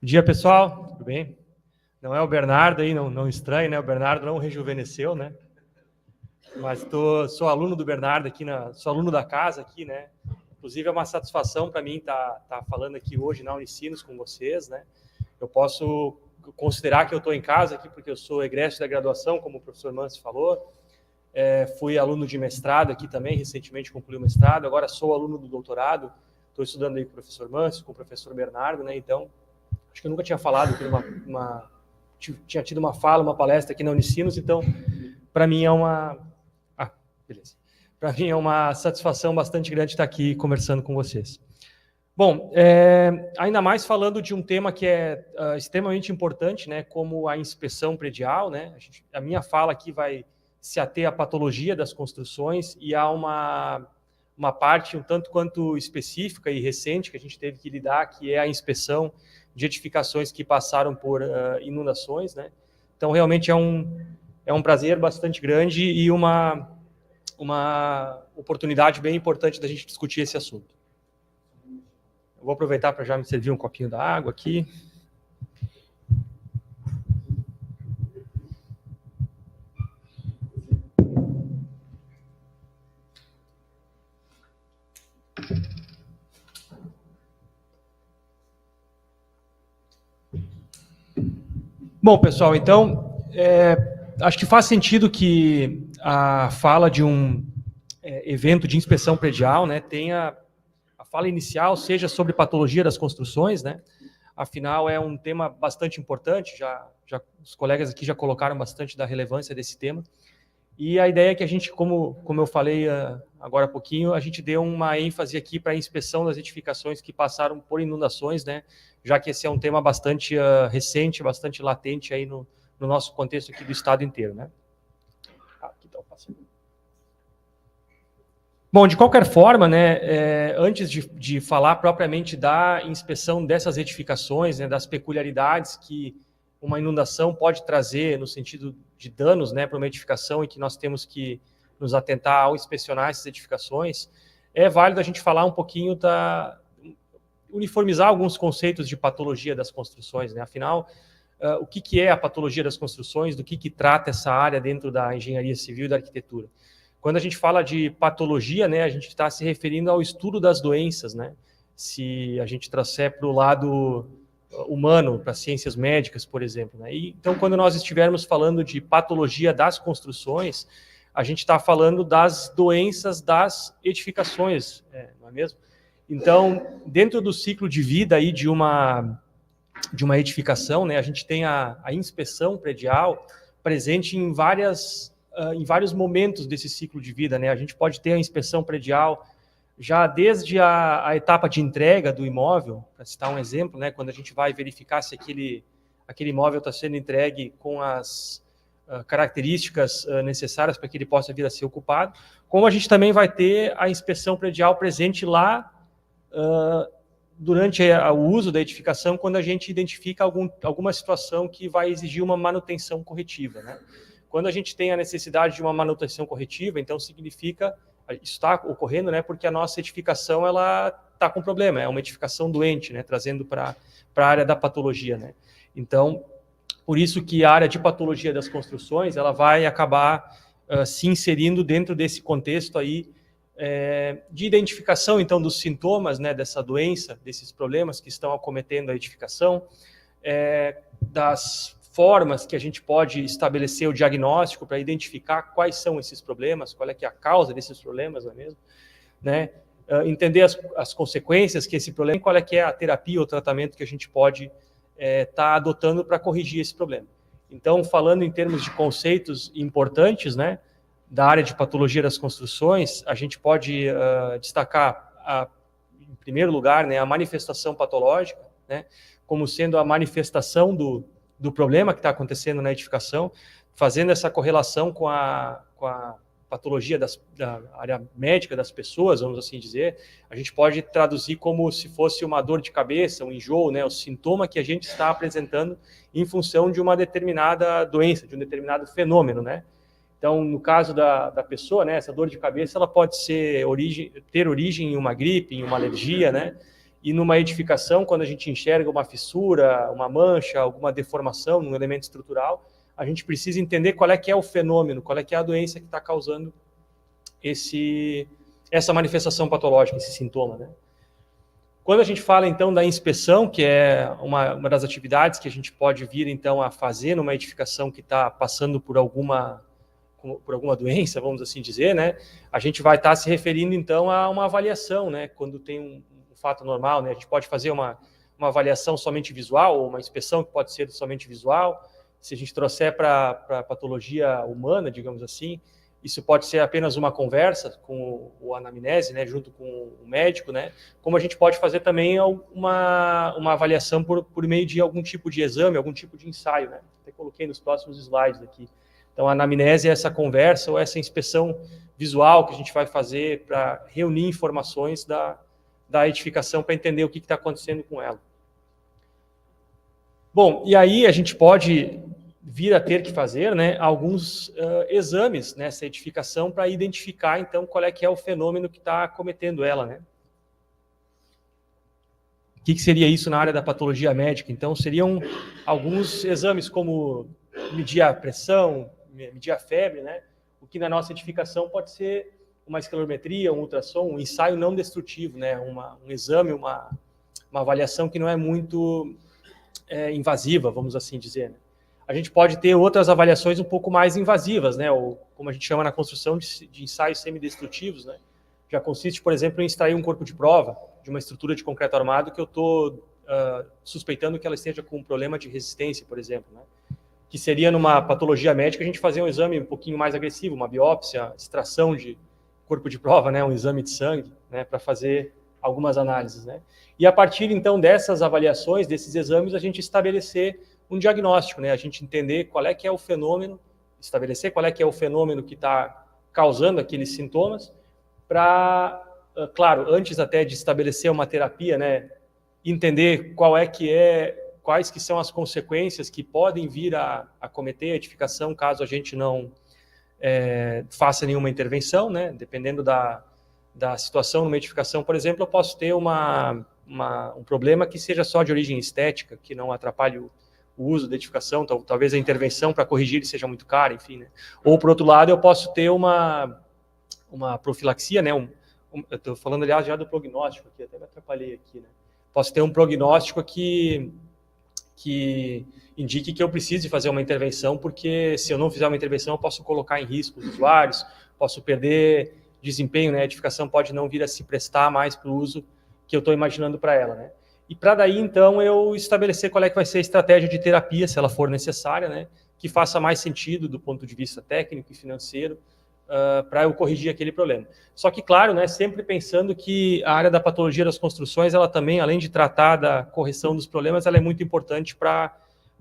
Bom dia, pessoal. Tudo bem? Não é o Bernardo aí, não estranhe, né? O Bernardo não rejuvenesceu, né? Mas sou aluno do Bernardo aqui, sou aluno da casa aqui, né? Inclusive é uma satisfação para mim estar falando aqui hoje na Unicinos com vocês, né? Eu posso considerar que eu estou em casa aqui porque eu sou egresso da graduação, como o professor Manso falou. Fui aluno de mestrado aqui também, recentemente concluí o mestrado. Agora sou aluno do doutorado. Estou estudando aí com o professor Manso, com o professor Bernardo, né? Então, acho que eu nunca tinha falado que tinha tido uma palestra aqui na Unicinos, então, para mim é Para mim é uma satisfação bastante grande estar aqui conversando com vocês. Bom, ainda mais falando de um tema que é extremamente importante, né, como a inspeção predial, né? A minha fala aqui vai se ater à patologia das construções e há uma parte um tanto quanto específica e recente que a gente teve que lidar, que é a inspeção de edificações que passaram por inundações, né? Então, realmente é um prazer bastante grande e uma oportunidade bem importante da gente discutir esse assunto. Eu vou aproveitar para já me servir um copinho da água aqui. Bom, pessoal, então, acho que faz sentido que a fala de um evento de inspeção predial, né, tenha a fala inicial seja sobre patologia das construções, né? Afinal, é um tema bastante importante, já os colegas aqui já colocaram bastante da relevância desse tema. E a ideia é que a gente, como eu falei agora há pouquinho, a gente dê uma ênfase aqui para a inspeção das edificações que passaram por inundações, né? Já que esse é um tema bastante recente, bastante latente aí no nosso contexto aqui do estado inteiro, né? Aqui está o passo. Bom, de qualquer forma, né, antes de falar propriamente da inspeção dessas edificações, né, das peculiaridades que uma inundação pode trazer no sentido de danos, né, para uma edificação e que nós temos que nos atentar ao inspecionar essas edificações, é válido a gente falar um pouquinho uniformizar alguns conceitos de patologia das construções, né? Afinal, o que é a patologia das construções, do que trata essa área dentro da engenharia civil e da arquitetura? Quando a gente fala de patologia, né, a gente está se referindo ao estudo das doenças, né? Se a gente trouxer para o lado humano, para ciências médicas, por exemplo, né? Então, quando nós estivermos falando de patologia das construções, a gente está falando das doenças das edificações, não é mesmo? Então, dentro do ciclo de vida aí de uma edificação, né, a gente tem a inspeção predial presente em vários momentos desse ciclo de vida, né? A gente pode ter a inspeção predial já desde a etapa de entrega do imóvel, para citar um exemplo, né? Quando a gente vai verificar se aquele imóvel está sendo entregue com as características necessárias para que ele possa vir a ser ocupado, como a gente também vai ter a inspeção predial presente lá durante o uso da edificação, quando a gente identifica alguma situação que vai exigir uma manutenção corretiva, né? Quando a gente tem a necessidade de uma manutenção corretiva, então significa, isso está ocorrendo, né, porque a nossa edificação ela está com problema, é uma edificação doente, né, trazendo para a área da patologia, né? Então, por isso que a área de patologia das construções, ela vai acabar se inserindo dentro desse contexto aí de identificação, então, dos sintomas, né, dessa doença, desses problemas que estão acometendo a edificação, das formas que a gente pode estabelecer o diagnóstico para identificar quais são esses problemas, qual é que é a causa desses problemas, não é mesmo? Né? Entender as consequências que esse problema tem, qual é que é a terapia ou tratamento que a gente pode estar adotando para corrigir esse problema. Então, falando em termos de conceitos importantes, né, da área de patologia das construções, a gente pode destacar, em primeiro lugar, né, a manifestação patológica, né, como sendo a manifestação do problema que está acontecendo na edificação, fazendo essa correlação com a patologia da área médica das pessoas, vamos assim dizer. A gente pode traduzir como se fosse uma dor de cabeça, um enjoo, né, o sintoma que a gente está apresentando em função de uma determinada doença, de um determinado fenômeno, né? Então, no caso da pessoa, né, essa dor de cabeça, ela pode ter origem em uma gripe, em uma alergia, né? E numa edificação, quando a gente enxerga uma fissura, uma mancha, alguma deformação num elemento estrutural, a gente precisa entender qual é que é o fenômeno, qual é que é a doença que está causando essa manifestação patológica, esse sintoma, né? Quando a gente fala, então, da inspeção, que é uma das atividades que a gente pode vir, então, a fazer numa edificação que está passando por alguma doença, vamos assim dizer, né? A gente vai estar se referindo, então, a uma avaliação, né? Quando tem um fato normal, né? A gente pode fazer uma avaliação somente visual, ou uma inspeção que pode ser somente visual. Se a gente trouxer para a patologia humana, digamos assim, isso pode ser apenas uma conversa com o anamnese, né, junto com o médico, né, como a gente pode fazer também uma avaliação por meio de algum tipo de exame, algum tipo de ensaio, né, até coloquei nos próximos slides aqui. Então, a anamnese é essa conversa ou essa inspeção visual que a gente vai fazer para reunir informações da edificação para entender o que está acontecendo com ela. Bom, e aí a gente pode vir a ter que fazer, né, alguns exames nessa edificação para identificar, então, qual é que é o fenômeno que está acometendo ela, né? O que seria isso na área da patologia médica? Então, seriam alguns exames como medir a pressão, medir a febre, né? O que na nossa edificação pode ser uma escalerometria, um ultrassom, um ensaio não destrutivo, né? Um exame, uma avaliação que não é muito invasiva, vamos assim dizer, né? A gente pode ter outras avaliações um pouco mais invasivas, né? Ou como a gente chama na construção de ensaios semidestrutivos, né? Já consiste, por exemplo, em extrair um corpo de prova de uma estrutura de concreto armado que eu estou suspeitando que ela esteja com um problema de resistência, por exemplo, né? Que seria numa patologia médica a gente fazer um exame um pouquinho mais agressivo, uma biópsia, extração de corpo de prova, né? Um exame de sangue, né? Para fazer algumas análises, né? E a partir, então, dessas avaliações, desses exames, a gente estabelecer um diagnóstico, né? A gente entender qual é que é o fenômeno, estabelecer qual é que é o fenômeno que está causando aqueles sintomas, para, claro, antes até de estabelecer uma terapia, né? Entender quais que são as consequências que podem vir a acometer a edificação caso a gente não faça nenhuma intervenção, né? Dependendo da situação numa edificação, por exemplo, eu posso ter um problema que seja só de origem estética, que não atrapalhe o uso da edificação, talvez a intervenção para corrigir seja muito cara, enfim, né? Ou, por outro lado, eu posso ter uma profilaxia, né? Eu estou falando, aliás, já do prognóstico aqui, até me atrapalhei aqui, né? Posso ter um prognóstico que indique que eu preciso fazer uma intervenção, porque se eu não fizer uma intervenção, eu posso colocar em risco os usuários, posso perder desempenho, né? A edificação pode não vir a se prestar mais para o uso que eu estou imaginando para ela, né? E para daí, então, eu estabelecer qual é que vai ser a estratégia de terapia, se ela for necessária, né? Que faça mais sentido do ponto de vista técnico e financeiro, para eu corrigir aquele problema. Só que, claro, né, sempre pensando que a área da patologia das construções, ela também, além de tratar da correção dos problemas, ela é muito importante para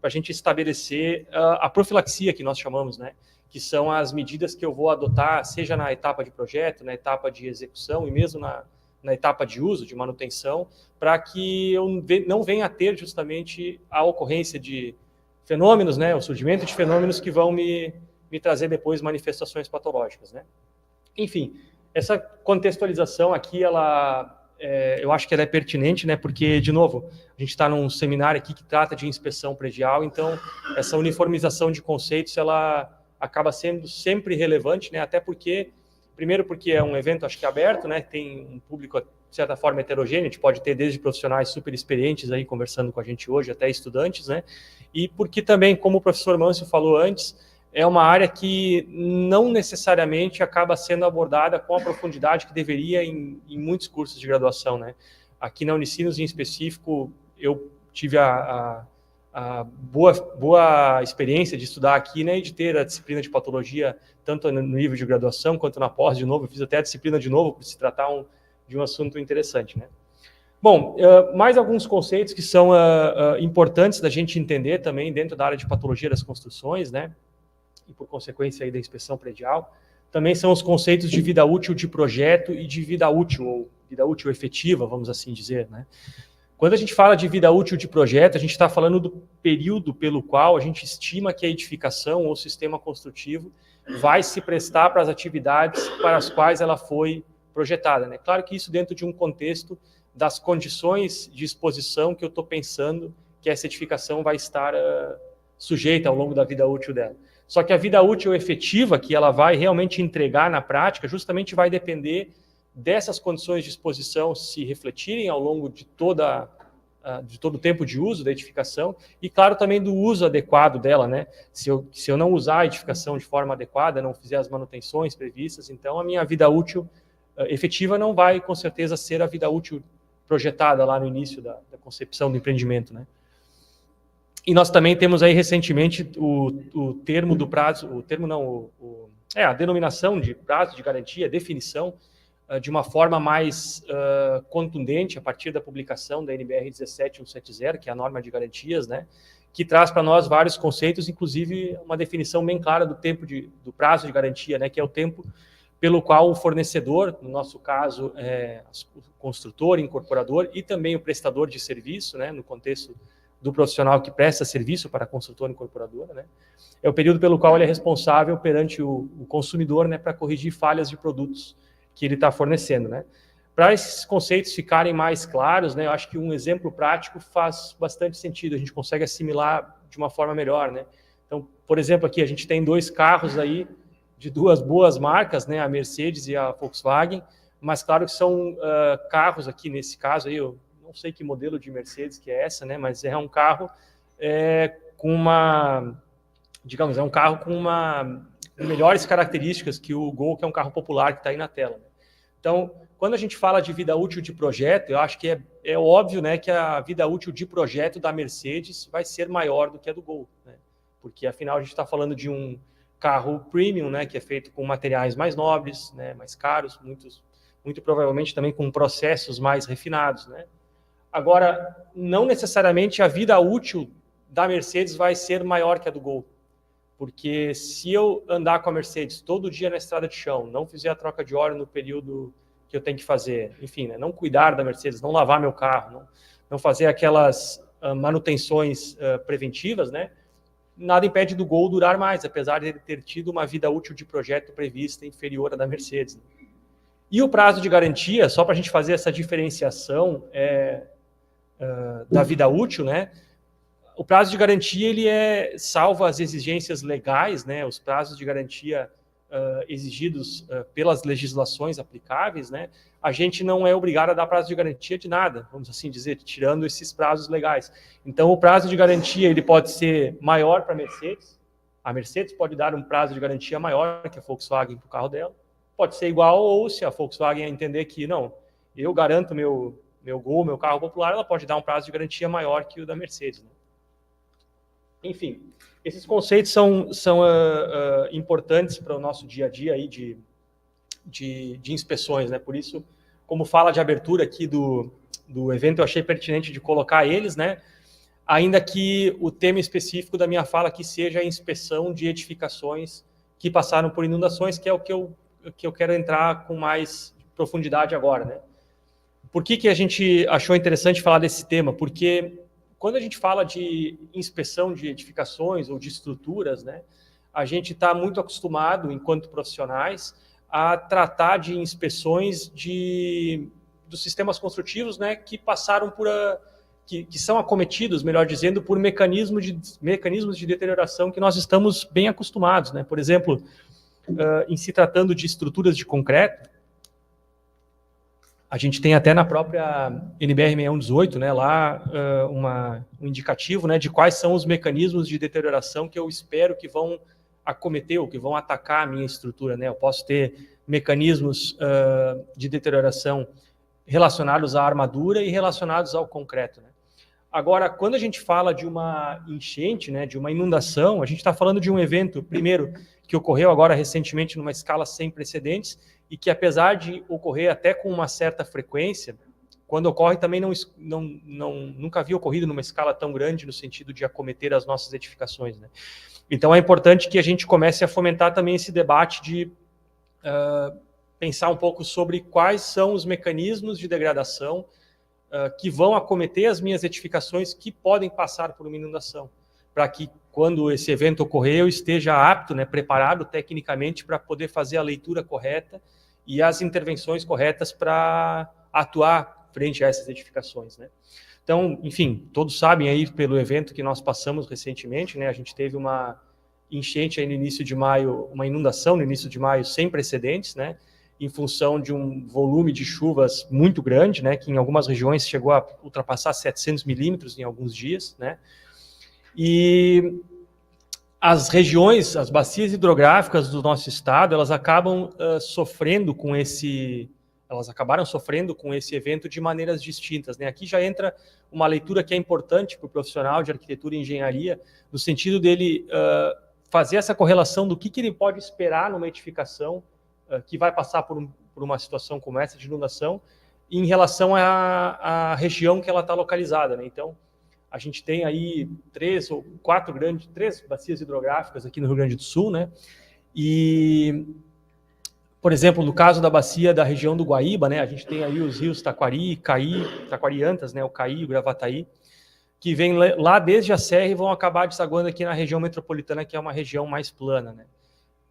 a gente estabelecer a profilaxia, que nós chamamos, né? Que são as medidas que eu vou adotar, seja na etapa de projeto, na etapa de execução e mesmo na etapa de uso, de manutenção, para que eu não venha a ter justamente a ocorrência de fenômenos, né, o surgimento de fenômenos que vão me trazer depois manifestações patológicas, né. Enfim, essa contextualização aqui, eu acho que ela é pertinente, né, porque, de novo, a gente está num seminário aqui que trata de inspeção predial, então essa uniformização de conceitos, ela acaba sendo sempre relevante, né, até porque, primeiro porque é um evento, acho que aberto, né, tem um público, de certa forma, heterogêneo, a gente pode ter desde profissionais super experientes aí conversando com a gente hoje, até estudantes, né, e porque também, como o professor Mâncio falou antes, é uma área que não necessariamente acaba sendo abordada com a profundidade que deveria em muitos cursos de graduação, né. Aqui na Unicinos, em específico, eu tive a boa experiência de estudar aqui, né, e de ter a disciplina de patologia, tanto no nível de graduação, quanto na pós, de novo, eu fiz até a disciplina de novo, por se tratar de um assunto interessante, né. Bom, mais alguns conceitos que são importantes da gente entender também dentro da área de patologia das construções, né, e por consequência aí da inspeção predial, também são os conceitos de vida útil de projeto e de vida útil, ou vida útil efetiva, vamos assim dizer, né. Quando a gente fala de vida útil de projeto, a gente está falando do período pelo qual a gente estima que a edificação ou sistema construtivo vai se prestar para as atividades para as quais ela foi projetada, né? Claro que isso dentro de um contexto das condições de exposição que eu estou pensando que essa edificação vai estar sujeita ao longo da vida útil dela. Só que a vida útil efetiva que ela vai realmente entregar na prática justamente vai depender dessas condições de exposição se refletirem ao longo de todo o tempo de uso da edificação e, claro, também do uso adequado dela, né? Se eu não usar a edificação de forma adequada, não fizer as manutenções previstas, então a minha vida útil efetiva não vai, com certeza, ser a vida útil projetada lá no início da concepção do empreendimento, né? E nós também temos aí recentemente o termo do prazo, a denominação de prazo de garantia, definição, de uma forma mais contundente a partir da publicação da NBR 17170, que é a norma de garantias, né, que traz para nós vários conceitos, inclusive uma definição bem clara do prazo de garantia, né, que é o tempo pelo qual o fornecedor, no nosso caso, o construtor, incorporador e também o prestador de serviço, né, no contexto do profissional que presta serviço para a construtora incorporadora, né, é o período pelo qual ele é responsável perante o consumidor, né, para corrigir falhas de produtos que ele está fornecendo, né. Para esses conceitos ficarem mais claros, né, eu acho que um exemplo prático faz bastante sentido, a gente consegue assimilar de uma forma melhor, né. Então, por exemplo, aqui a gente tem 2 carros aí de 2 boas marcas, né, a Mercedes e a Volkswagen, mas claro que são carros aqui, nesse caso aí, eu não sei que modelo de Mercedes que é essa, né, mas é um carro com melhores características que o Gol, que é um carro popular que está aí na tela, né? Então, quando a gente fala de vida útil de projeto, eu acho que é óbvio, né, que a vida útil de projeto da Mercedes vai ser maior do que a do Gol, né? Porque, afinal, a gente está falando de um carro premium, né, que é feito com materiais mais nobres, né, mais caros, muito provavelmente também com processos mais refinados, né? Agora, não necessariamente a vida útil da Mercedes vai ser maior que a do Gol, porque se eu andar com a Mercedes todo dia na estrada de chão, não fizer a troca de óleo no período que eu tenho que fazer, enfim, né, não cuidar da Mercedes, não lavar meu carro, não fazer aquelas manutenções preventivas, né, nada impede do Gol durar mais, apesar de ele ter tido uma vida útil de projeto prevista inferior à da Mercedes, né? E o prazo de garantia, só para a gente fazer essa diferenciação da vida útil, né? O prazo de garantia, ele salvo as exigências legais, né? Os prazos de garantia exigidos pelas legislações aplicáveis, né? A gente não é obrigado a dar prazo de garantia de nada, vamos assim dizer, tirando esses prazos legais. Então, o prazo de garantia ele pode ser maior para a Mercedes pode dar um prazo de garantia maior que a Volkswagen para o carro dela, pode ser igual, ou se a Volkswagen entender que, não, eu garanto meu Gol, meu carro popular, ela pode dar um prazo de garantia maior que o da Mercedes, né? Enfim, esses conceitos são importantes para o nosso dia a dia aí de inspeções, né? Por isso, como fala de abertura aqui do evento, eu achei pertinente de colocar eles, né? Ainda que o tema específico da minha fala aqui seja a inspeção de edificações que passaram por inundações, que é o que eu quero entrar com mais profundidade agora, né? Por que a gente achou interessante falar desse tema? Porque quando a gente fala de inspeção de edificações ou de estruturas, né, a gente está muito acostumado, enquanto profissionais, a tratar de inspeções dos sistemas construtivos, né, que passaram que são acometidos, melhor dizendo, por mecanismos de deterioração que nós estamos bem acostumados, né? Por exemplo, em se tratando de estruturas de concreto, a gente tem até na própria NBR 6118, né, lá um indicativo, né, de quais são os mecanismos de deterioração que eu espero que vão acometer ou que vão atacar a minha estrutura, né? Eu posso ter mecanismos de deterioração relacionados à armadura e relacionados ao concreto, né? Agora, quando a gente fala de uma enchente, né, de uma inundação, a gente está falando de um evento, primeiro, que ocorreu agora recentemente numa escala sem precedentes e que, apesar de ocorrer até com uma certa frequência, quando ocorre também nunca havia ocorrido numa escala tão grande no sentido de acometer as nossas edificações, né? Então, é importante que a gente comece a fomentar também esse debate de pensar um pouco sobre quais são os mecanismos de degradação que vão acometer as minhas edificações que podem passar por uma inundação, para que, quando esse evento ocorrer, eu esteja apto, né, preparado tecnicamente para poder fazer a leitura correta e as intervenções corretas para atuar frente a essas edificações, né? Então, enfim, todos sabem aí pelo evento que nós passamos recentemente, né? A gente teve uma enchente aí no início de maio, uma inundação no início de maio sem precedentes, né? Em função de um volume de chuvas muito grande, né? Que em algumas regiões chegou a ultrapassar 700 milímetros em alguns dias, né? E as regiões, as bacias hidrográficas do nosso estado, elas acabam sofrendo com elas acabaram sofrendo com esse evento de maneiras distintas, né? Aqui já entra uma leitura que é importante para o profissional de arquitetura e engenharia, no sentido dele fazer essa correlação do que ele pode esperar numa edificação que vai passar por uma situação como essa de inundação, em relação à região que ela está localizada, né? Então, a gente tem aí 3 bacias hidrográficas aqui no Rio Grande do Sul, né? E, por exemplo, no caso da bacia da região do Guaíba, né? A gente tem aí os rios Taquari, Caí, Taquariantas, né? O Caí e o Gravataí, que vêm lá desde a serra e vão acabar desaguando aqui na região metropolitana, que é uma região mais plana, né?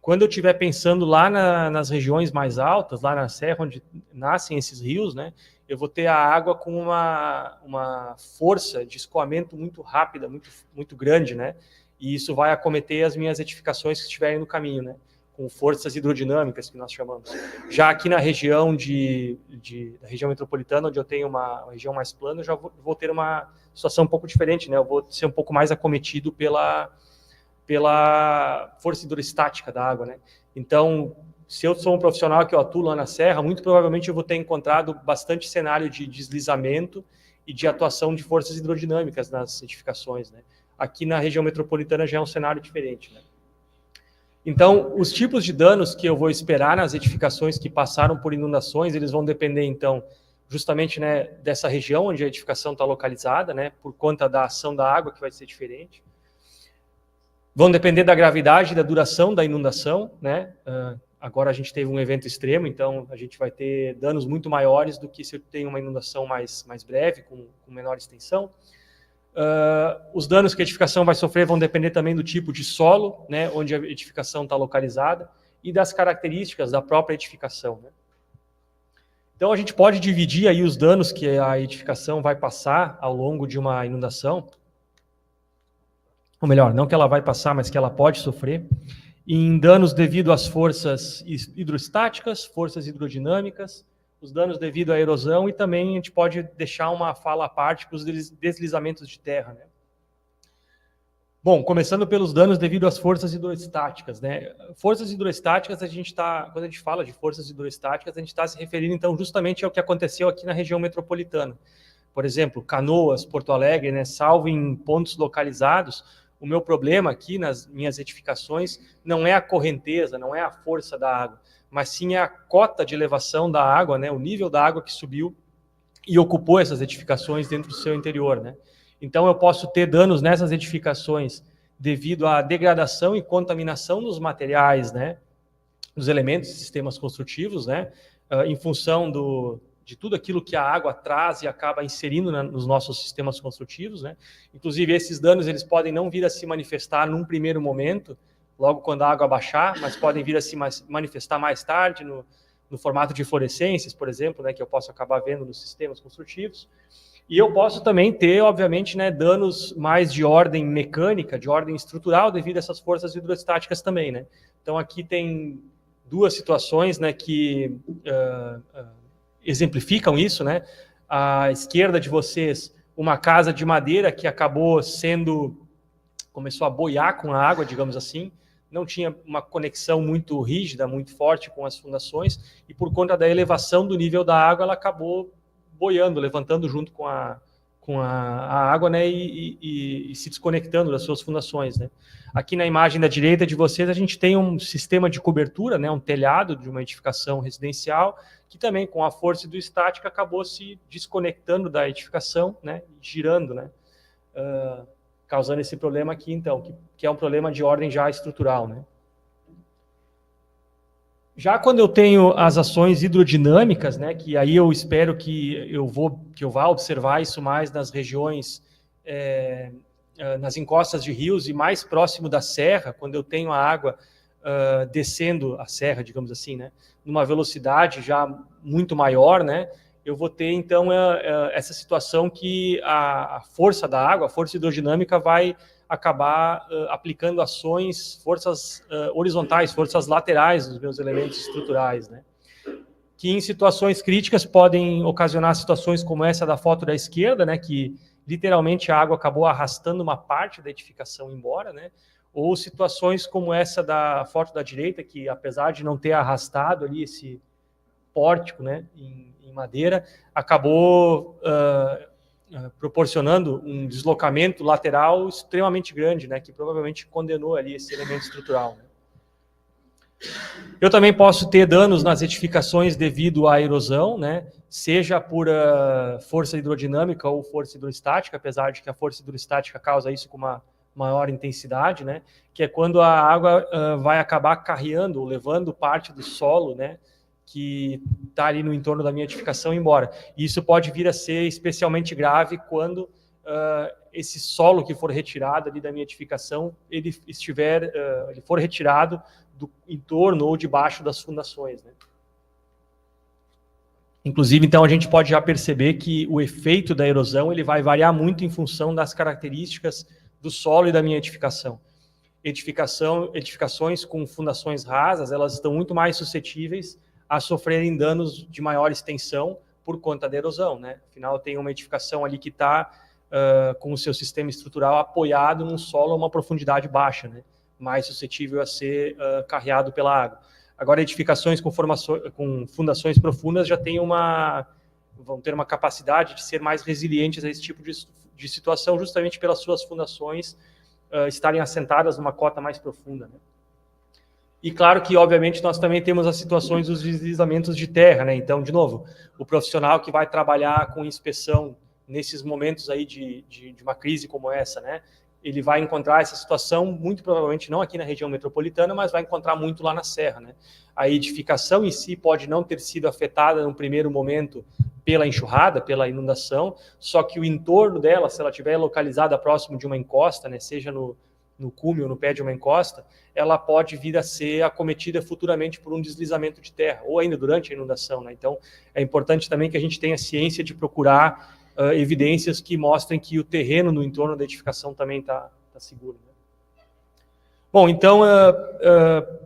Quando eu estiver pensando lá nas regiões mais altas, lá na serra, onde nascem esses rios, né, eu vou ter a água com uma força de escoamento muito rápida, muito grande, né, e isso vai acometer as minhas edificações que estiverem no caminho, né, com forças hidrodinâmicas, que nós chamamos. Já aqui na região da região metropolitana, onde eu tenho uma região mais plana, eu já vou ter uma situação um pouco diferente, né, eu vou ser um pouco mais acometido pela força hidrostática da água, né? Então, se eu sou um profissional que eu atuo lá na serra, muito provavelmente eu vou ter encontrado bastante cenário de deslizamento e de atuação de forças hidrodinâmicas nas edificações, né? Aqui na região metropolitana já é um cenário diferente, né? Então, os tipos de danos que eu vou esperar nas edificações que passaram por inundações, eles vão depender, então, justamente, né, dessa região onde a edificação está localizada, né, por conta da ação da água, que vai ser diferente. Vão depender da gravidade e da duração da inundação, né? Agora a gente teve um evento extremo, então a gente vai ter danos muito maiores do que se eu tenho uma inundação mais breve, com menor extensão. Os danos que a edificação vai sofrer vão depender também do tipo de solo, né, onde a edificação está localizada, e das características da própria edificação, né? Então a gente pode dividir aí os danos que a edificação vai passar ao longo de uma inundação, ou melhor, não que ela vai passar, mas que ela pode sofrer, em danos devido às forças hidrostáticas, forças hidrodinâmicas, os danos devido à erosão, e também a gente pode deixar uma fala à parte para os deslizamentos de terra, né? Bom, começando pelos danos devido às forças hidrostáticas, né? Forças hidrostáticas, quando a gente fala de forças hidrostáticas, a gente está se referindo, então, justamente ao que aconteceu aqui na região metropolitana. Por exemplo, Canoas, Porto Alegre, né? Salvo em pontos localizados, o meu problema aqui nas minhas edificações não é a correnteza, não é a força da água, mas sim a cota de elevação da água, né, o nível da água que subiu e ocupou essas edificações dentro do seu interior, né? Então eu posso ter danos nessas edificações devido à degradação e contaminação dos materiais, né, dos elementos e sistemas construtivos, né, em função de tudo aquilo que a água traz e acaba inserindo nos nossos sistemas construtivos, né? Inclusive, esses danos eles podem não vir a se manifestar num primeiro momento, logo quando a água baixar, mas podem vir a se manifestar mais tarde, no formato de fluorescências, por exemplo, né, que eu posso acabar vendo nos sistemas construtivos. E eu posso também ter, obviamente, né, danos mais de ordem mecânica, de ordem estrutural, devido a essas forças hidrostáticas também, né? Então, aqui tem duas situações, né, que exemplificam isso, né? À esquerda de vocês, uma casa de madeira que começou a boiar com a água, digamos assim, não tinha uma conexão muito rígida, muito forte com as fundações, e por conta da elevação do nível da água, ela acabou boiando, levantando junto com a água, né, e se desconectando das suas fundações, né? Aqui na imagem da direita de vocês, a gente tem um sistema de cobertura, né, um telhado de uma edificação residencial, que também, com a força hidrostática, acabou se desconectando da edificação, né, girando, né, causando esse problema aqui, então, que é um problema de ordem já estrutural, né. Já quando eu tenho as ações hidrodinâmicas, né, que aí eu espero que eu vá observar isso mais nas regiões, nas encostas de rios e mais próximo da serra, quando eu tenho a água descendo a serra, digamos assim, né, numa velocidade já muito maior, né, eu vou ter, então, essa situação que a força da água, a força hidrodinâmica, vai acabar aplicando forças horizontais, forças laterais dos meus elementos estruturais, né? Que em situações críticas podem ocasionar situações como essa da foto da esquerda, né, que literalmente a água acabou arrastando uma parte da edificação embora, né, ou situações como essa da foto da direita, que apesar de não ter arrastado ali esse pórtico, né, em madeira, acabou proporcionando um deslocamento lateral extremamente grande, né, que provavelmente condenou ali esse elemento estrutural, né. Eu também posso ter danos nas edificações devido à erosão, né? Seja por força hidrodinâmica ou força hidrostática, apesar de que a força hidrostática causa isso com uma maior intensidade, né? Que é quando a água vai acabar carreando, levando parte do solo, né? Que está ali no entorno da minha edificação embora. E isso pode vir a ser especialmente grave quando esse solo que for retirado ali da minha edificação, ele for retirado do entorno ou debaixo das fundações, né? Inclusive, então, a gente pode já perceber que o efeito da erosão ele vai variar muito em função das características do solo e da minha edificação. Edificações com fundações rasas, elas estão muito mais suscetíveis a sofrerem danos de maior extensão por conta da erosão, né? Afinal, tem uma edificação ali que está com o seu sistema estrutural apoiado num solo a uma profundidade baixa, né? Mais suscetível a ser carreado pela água. Agora, edificações com fundações profundas já vão ter uma capacidade de ser mais resilientes a esse tipo de situação, justamente pelas suas fundações estarem assentadas numa cota mais profunda, né? E claro que, obviamente, nós também temos as situações dos deslizamentos de terra, né? Então, de novo, o profissional que vai trabalhar com inspeção nesses momentos aí de uma crise como essa, né? Ele vai encontrar essa situação, muito provavelmente não aqui na região metropolitana, mas vai encontrar muito lá na Serra, né? A edificação em si pode não ter sido afetada no primeiro momento pela enxurrada, pela inundação, só que o entorno dela, se ela estiver localizada próximo de uma encosta, né, seja no cume ou no pé de uma encosta, ela pode vir a ser acometida futuramente por um deslizamento de terra, ou ainda durante a inundação, né? Então, é importante também que a gente tenha ciência de procurar evidências que mostrem que o terreno no entorno da edificação também está seguro, né? Bom, então,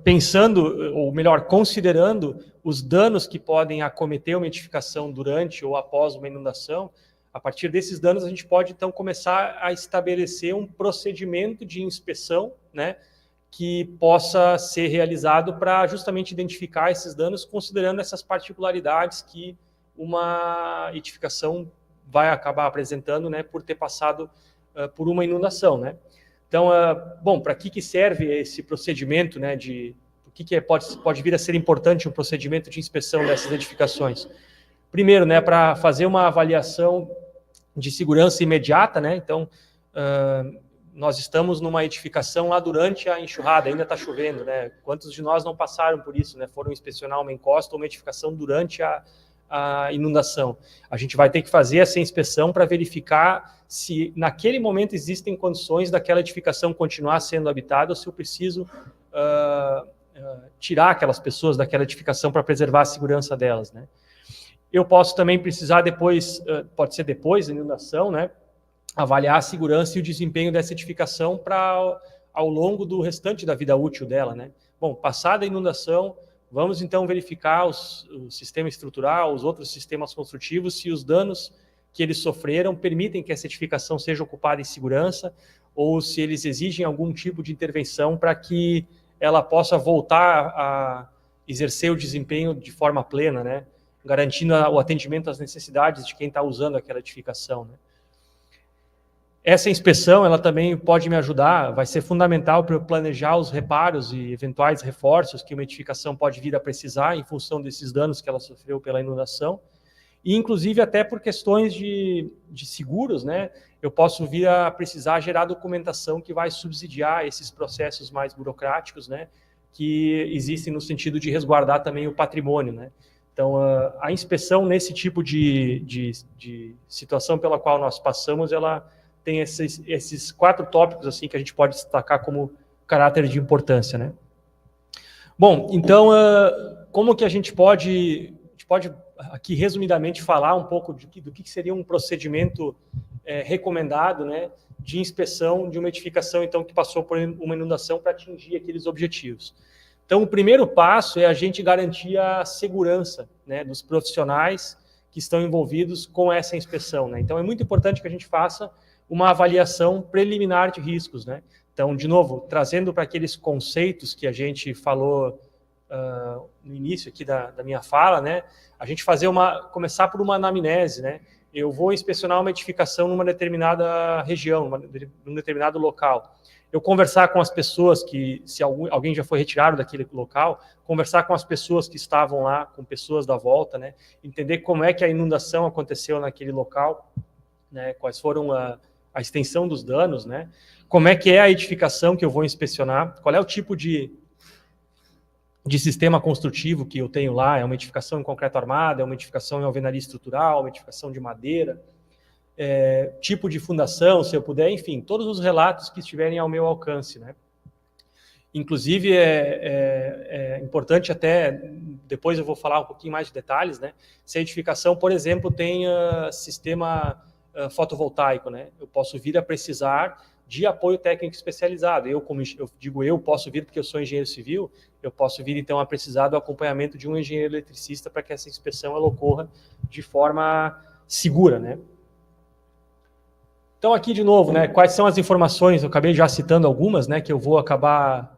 pensando, ou melhor, considerando os danos que podem acometer uma edificação durante ou após uma inundação, a partir desses danos a gente pode, então, começar a estabelecer um procedimento de inspeção, né, que possa ser realizado para justamente identificar esses danos, considerando essas particularidades que uma edificação vai acabar apresentando, né, por ter passado por uma inundação, né? Então, bom, para que serve esse procedimento, né, o que pode vir a ser importante um procedimento de inspeção dessas edificações? Primeiro, né, para fazer uma avaliação de segurança imediata, né? Então, nós estamos numa edificação lá durante a enxurrada, ainda está chovendo, né? Quantos de nós não passaram por isso, né? Foram inspecionar uma encosta ou uma edificação durante a inundação. A gente vai ter que fazer essa inspeção para verificar se naquele momento existem condições daquela edificação continuar sendo habitada ou se eu preciso tirar aquelas pessoas daquela edificação para preservar a segurança delas, né? Eu posso também precisar depois, pode ser depois da inundação, né, avaliar a segurança e o desempenho dessa edificação ao longo do restante da vida útil dela, né? Bom, passada a inundação, vamos então verificar o sistema estrutural, os outros sistemas construtivos, se os danos que eles sofreram permitem que essa edificação seja ocupada em segurança ou se eles exigem algum tipo de intervenção para que ela possa voltar a exercer o desempenho de forma plena, né? Garantindo o atendimento às necessidades de quem está usando aquela edificação, né? Essa inspeção, ela também pode me ajudar, vai ser fundamental para eu planejar os reparos e eventuais reforços que uma edificação pode vir a precisar em função desses danos que ela sofreu pela inundação, e inclusive até por questões de seguros, né? Eu posso vir a precisar gerar documentação que vai subsidiar esses processos mais burocráticos, né? Que existem no sentido de resguardar também o patrimônio, né? Então, a inspeção nesse tipo de situação pela qual nós passamos, ela tem esses 4 tópicos assim que a gente pode destacar como caráter de importância, né? Bom, então, como que a gente pode pode aqui resumidamente falar um pouco do que seria um procedimento recomendado, né, de inspeção de uma edificação, então, que passou por uma inundação para atingir aqueles objetivos. Então, o primeiro passo é a gente garantir a segurança, né, dos profissionais que estão envolvidos com essa inspeção, né? Então, é muito importante que a gente faça uma avaliação preliminar de riscos, né? Então, de novo, trazendo para aqueles conceitos que a gente falou no início aqui da minha fala, né? A gente começar por uma anamnese, né? Eu vou inspecionar uma edificação numa determinada região, num determinado local. Eu conversar com as pessoas se alguém já foi retirado daquele local, conversar com as pessoas que estavam lá, com pessoas da volta, né? Entender como é que a inundação aconteceu naquele local, né? Quais foram a extensão dos danos, né? Como é que é a edificação que eu vou inspecionar, qual é o tipo de sistema construtivo que eu tenho lá, é uma edificação em concreto armado, é uma edificação em alvenaria estrutural, uma edificação de madeira, tipo de fundação, se eu puder, enfim, todos os relatos que estiverem ao meu alcance, né? Inclusive, é importante até, depois eu vou falar um pouquinho mais de detalhes, né? Se a edificação, por exemplo, tem sistema fotovoltaico, né? Eu posso vir a precisar de apoio técnico especializado. Eu posso vir porque eu sou engenheiro civil, eu posso vir, então, a precisar do acompanhamento de um engenheiro eletricista para que essa inspeção ela ocorra de forma segura, né? Então, aqui, de novo, né, quais são as informações, eu acabei já citando algumas, né, que eu vou acabar,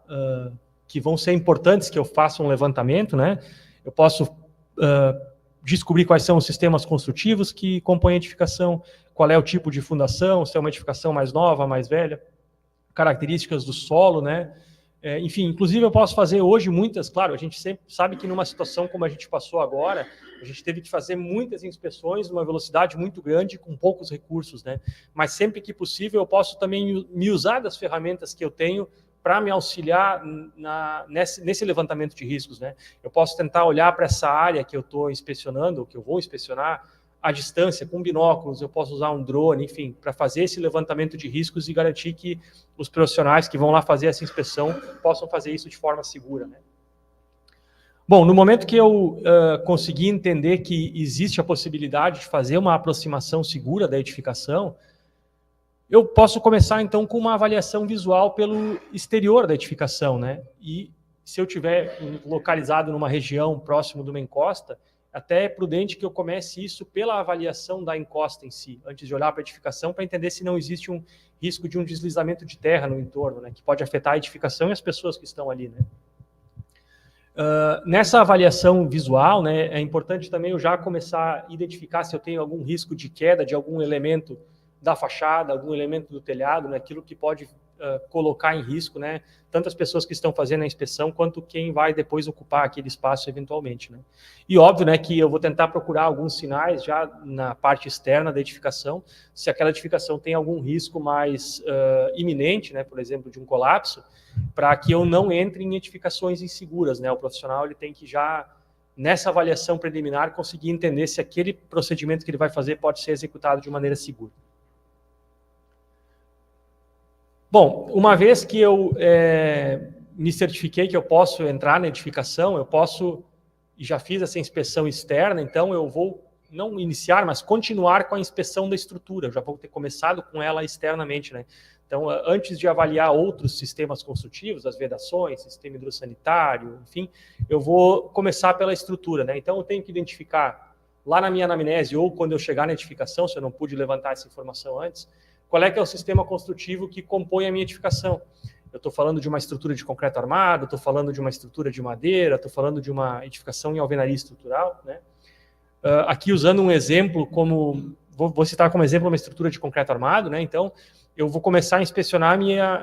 que vão ser importantes que eu faça um levantamento, né? Eu posso descobrir quais são os sistemas construtivos que compõem a edificação, qual é o tipo de fundação, se é uma edificação mais nova, mais velha, características do solo, né? Enfim, inclusive eu posso fazer hoje muitas, claro, a gente sempre sabe que numa situação como a gente passou agora, a gente teve que fazer muitas inspeções numa velocidade muito grande, com poucos recursos, né? Mas sempre que possível eu posso também me usar das ferramentas que eu tenho para me auxiliar nesse levantamento de riscos, né? Eu posso tentar olhar para essa área que eu estou inspecionando, que eu vou inspecionar, à distância, com binóculos, eu posso usar um drone, enfim, para fazer esse levantamento de riscos e garantir que os profissionais que vão lá fazer essa inspeção possam fazer isso de forma segura, né? Bom, no momento que eu consegui entender que existe a possibilidade de fazer uma aproximação segura da edificação, eu posso começar, então, com uma avaliação visual pelo exterior da edificação, né? E se eu estiver localizado numa região próximo de uma encosta, até é prudente que eu comece isso pela avaliação da encosta em si, antes de olhar para a edificação, para entender se não existe um risco de um deslizamento de terra no entorno, né, que pode afetar a edificação e as pessoas que estão ali, né. Nessa avaliação visual, né, é importante também eu já começar a identificar se eu tenho algum risco de queda de algum elemento da fachada, algum elemento do telhado, né, aquilo que pode colocar em risco, né, tanto as pessoas que estão fazendo a inspeção, quanto quem vai depois ocupar aquele espaço eventualmente, né. E óbvio, né, que eu vou tentar procurar alguns sinais já na parte externa da edificação, se aquela edificação tem algum risco mais iminente, né, por exemplo, de um colapso, para que eu não entre em edificações inseguras, né. O profissional ele tem que já, nessa avaliação preliminar, conseguir entender se aquele procedimento que ele vai fazer pode ser executado de maneira segura. Bom, uma vez que eu me certifiquei que eu posso entrar na edificação, eu posso, e já fiz essa inspeção externa, então eu vou não iniciar, mas continuar com a inspeção da estrutura, eu já vou ter começado com ela externamente, né? Então, antes de avaliar outros sistemas construtivos, as vedações, sistema hidrossanitário, enfim, eu vou começar pela estrutura, né? Então, eu tenho que identificar, lá na minha anamnese, ou quando eu chegar na edificação, se eu não pude levantar essa informação antes, qual é que é o sistema construtivo que compõe a minha edificação. Eu estou falando de uma estrutura de concreto armado, estou falando de uma estrutura de madeira, estou falando de uma edificação em alvenaria estrutural, né? Aqui usando um exemplo como, vou citar como exemplo uma estrutura de concreto armado, né? Então, eu vou começar a inspecionar a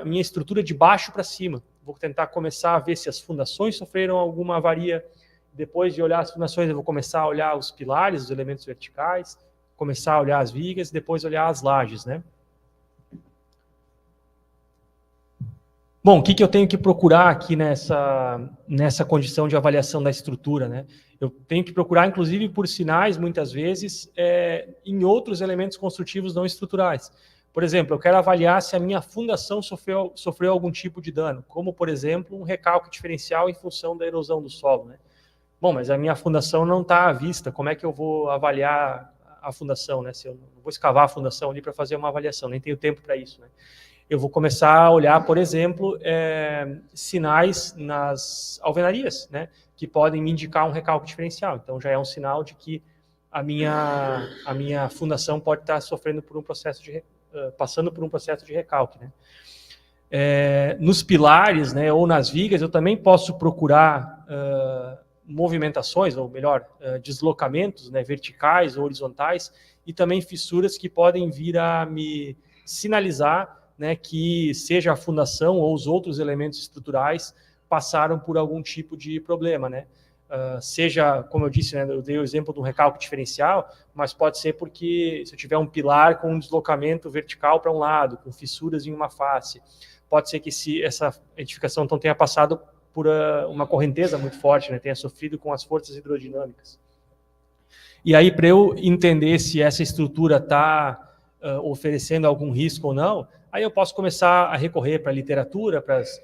minha estrutura de baixo para cima. Vou tentar começar a ver se as fundações sofreram alguma avaria. Depois de olhar as fundações, eu vou começar a olhar os pilares, os elementos verticais, começar a olhar as vigas e depois olhar as lajes, né? Bom, o que eu tenho que procurar aqui nessa condição de avaliação da estrutura, né? Eu tenho que procurar, inclusive, por sinais, muitas vezes, em outros elementos construtivos não estruturais. Por exemplo, eu quero avaliar se a minha fundação sofreu algum tipo de dano, como, por exemplo, um recalque diferencial em função da erosão do solo, né? Bom, mas a minha fundação não está à vista, como é que eu vou avaliar a fundação, né? Se eu não vou escavar a fundação ali para fazer uma avaliação, nem tenho tempo para isso, né? Eu vou começar a olhar, por exemplo, sinais nas alvenarias, né? Que podem me indicar um recalque diferencial. Então, já é um sinal de que a minha fundação pode estar sofrendo por um processo passando por um processo de recalque, né? Nos pilares, né, ou nas vigas, eu também posso procurar movimentações, ou melhor, deslocamentos, né, verticais ou horizontais, e também fissuras que podem vir a me sinalizar, né, que seja a fundação ou os outros elementos estruturais passaram por algum tipo de problema, né? Seja, como eu disse, né, eu dei o exemplo de um recalque diferencial, mas pode ser porque se eu tiver um pilar com um deslocamento vertical para um lado, com fissuras em uma face, pode ser que essa edificação então tenha passado por uma correnteza muito forte, né, tenha sofrido com as forças hidrodinâmicas. E aí, para eu entender se essa estrutura está oferecendo algum risco ou não, aí eu posso começar a recorrer para a literatura, para as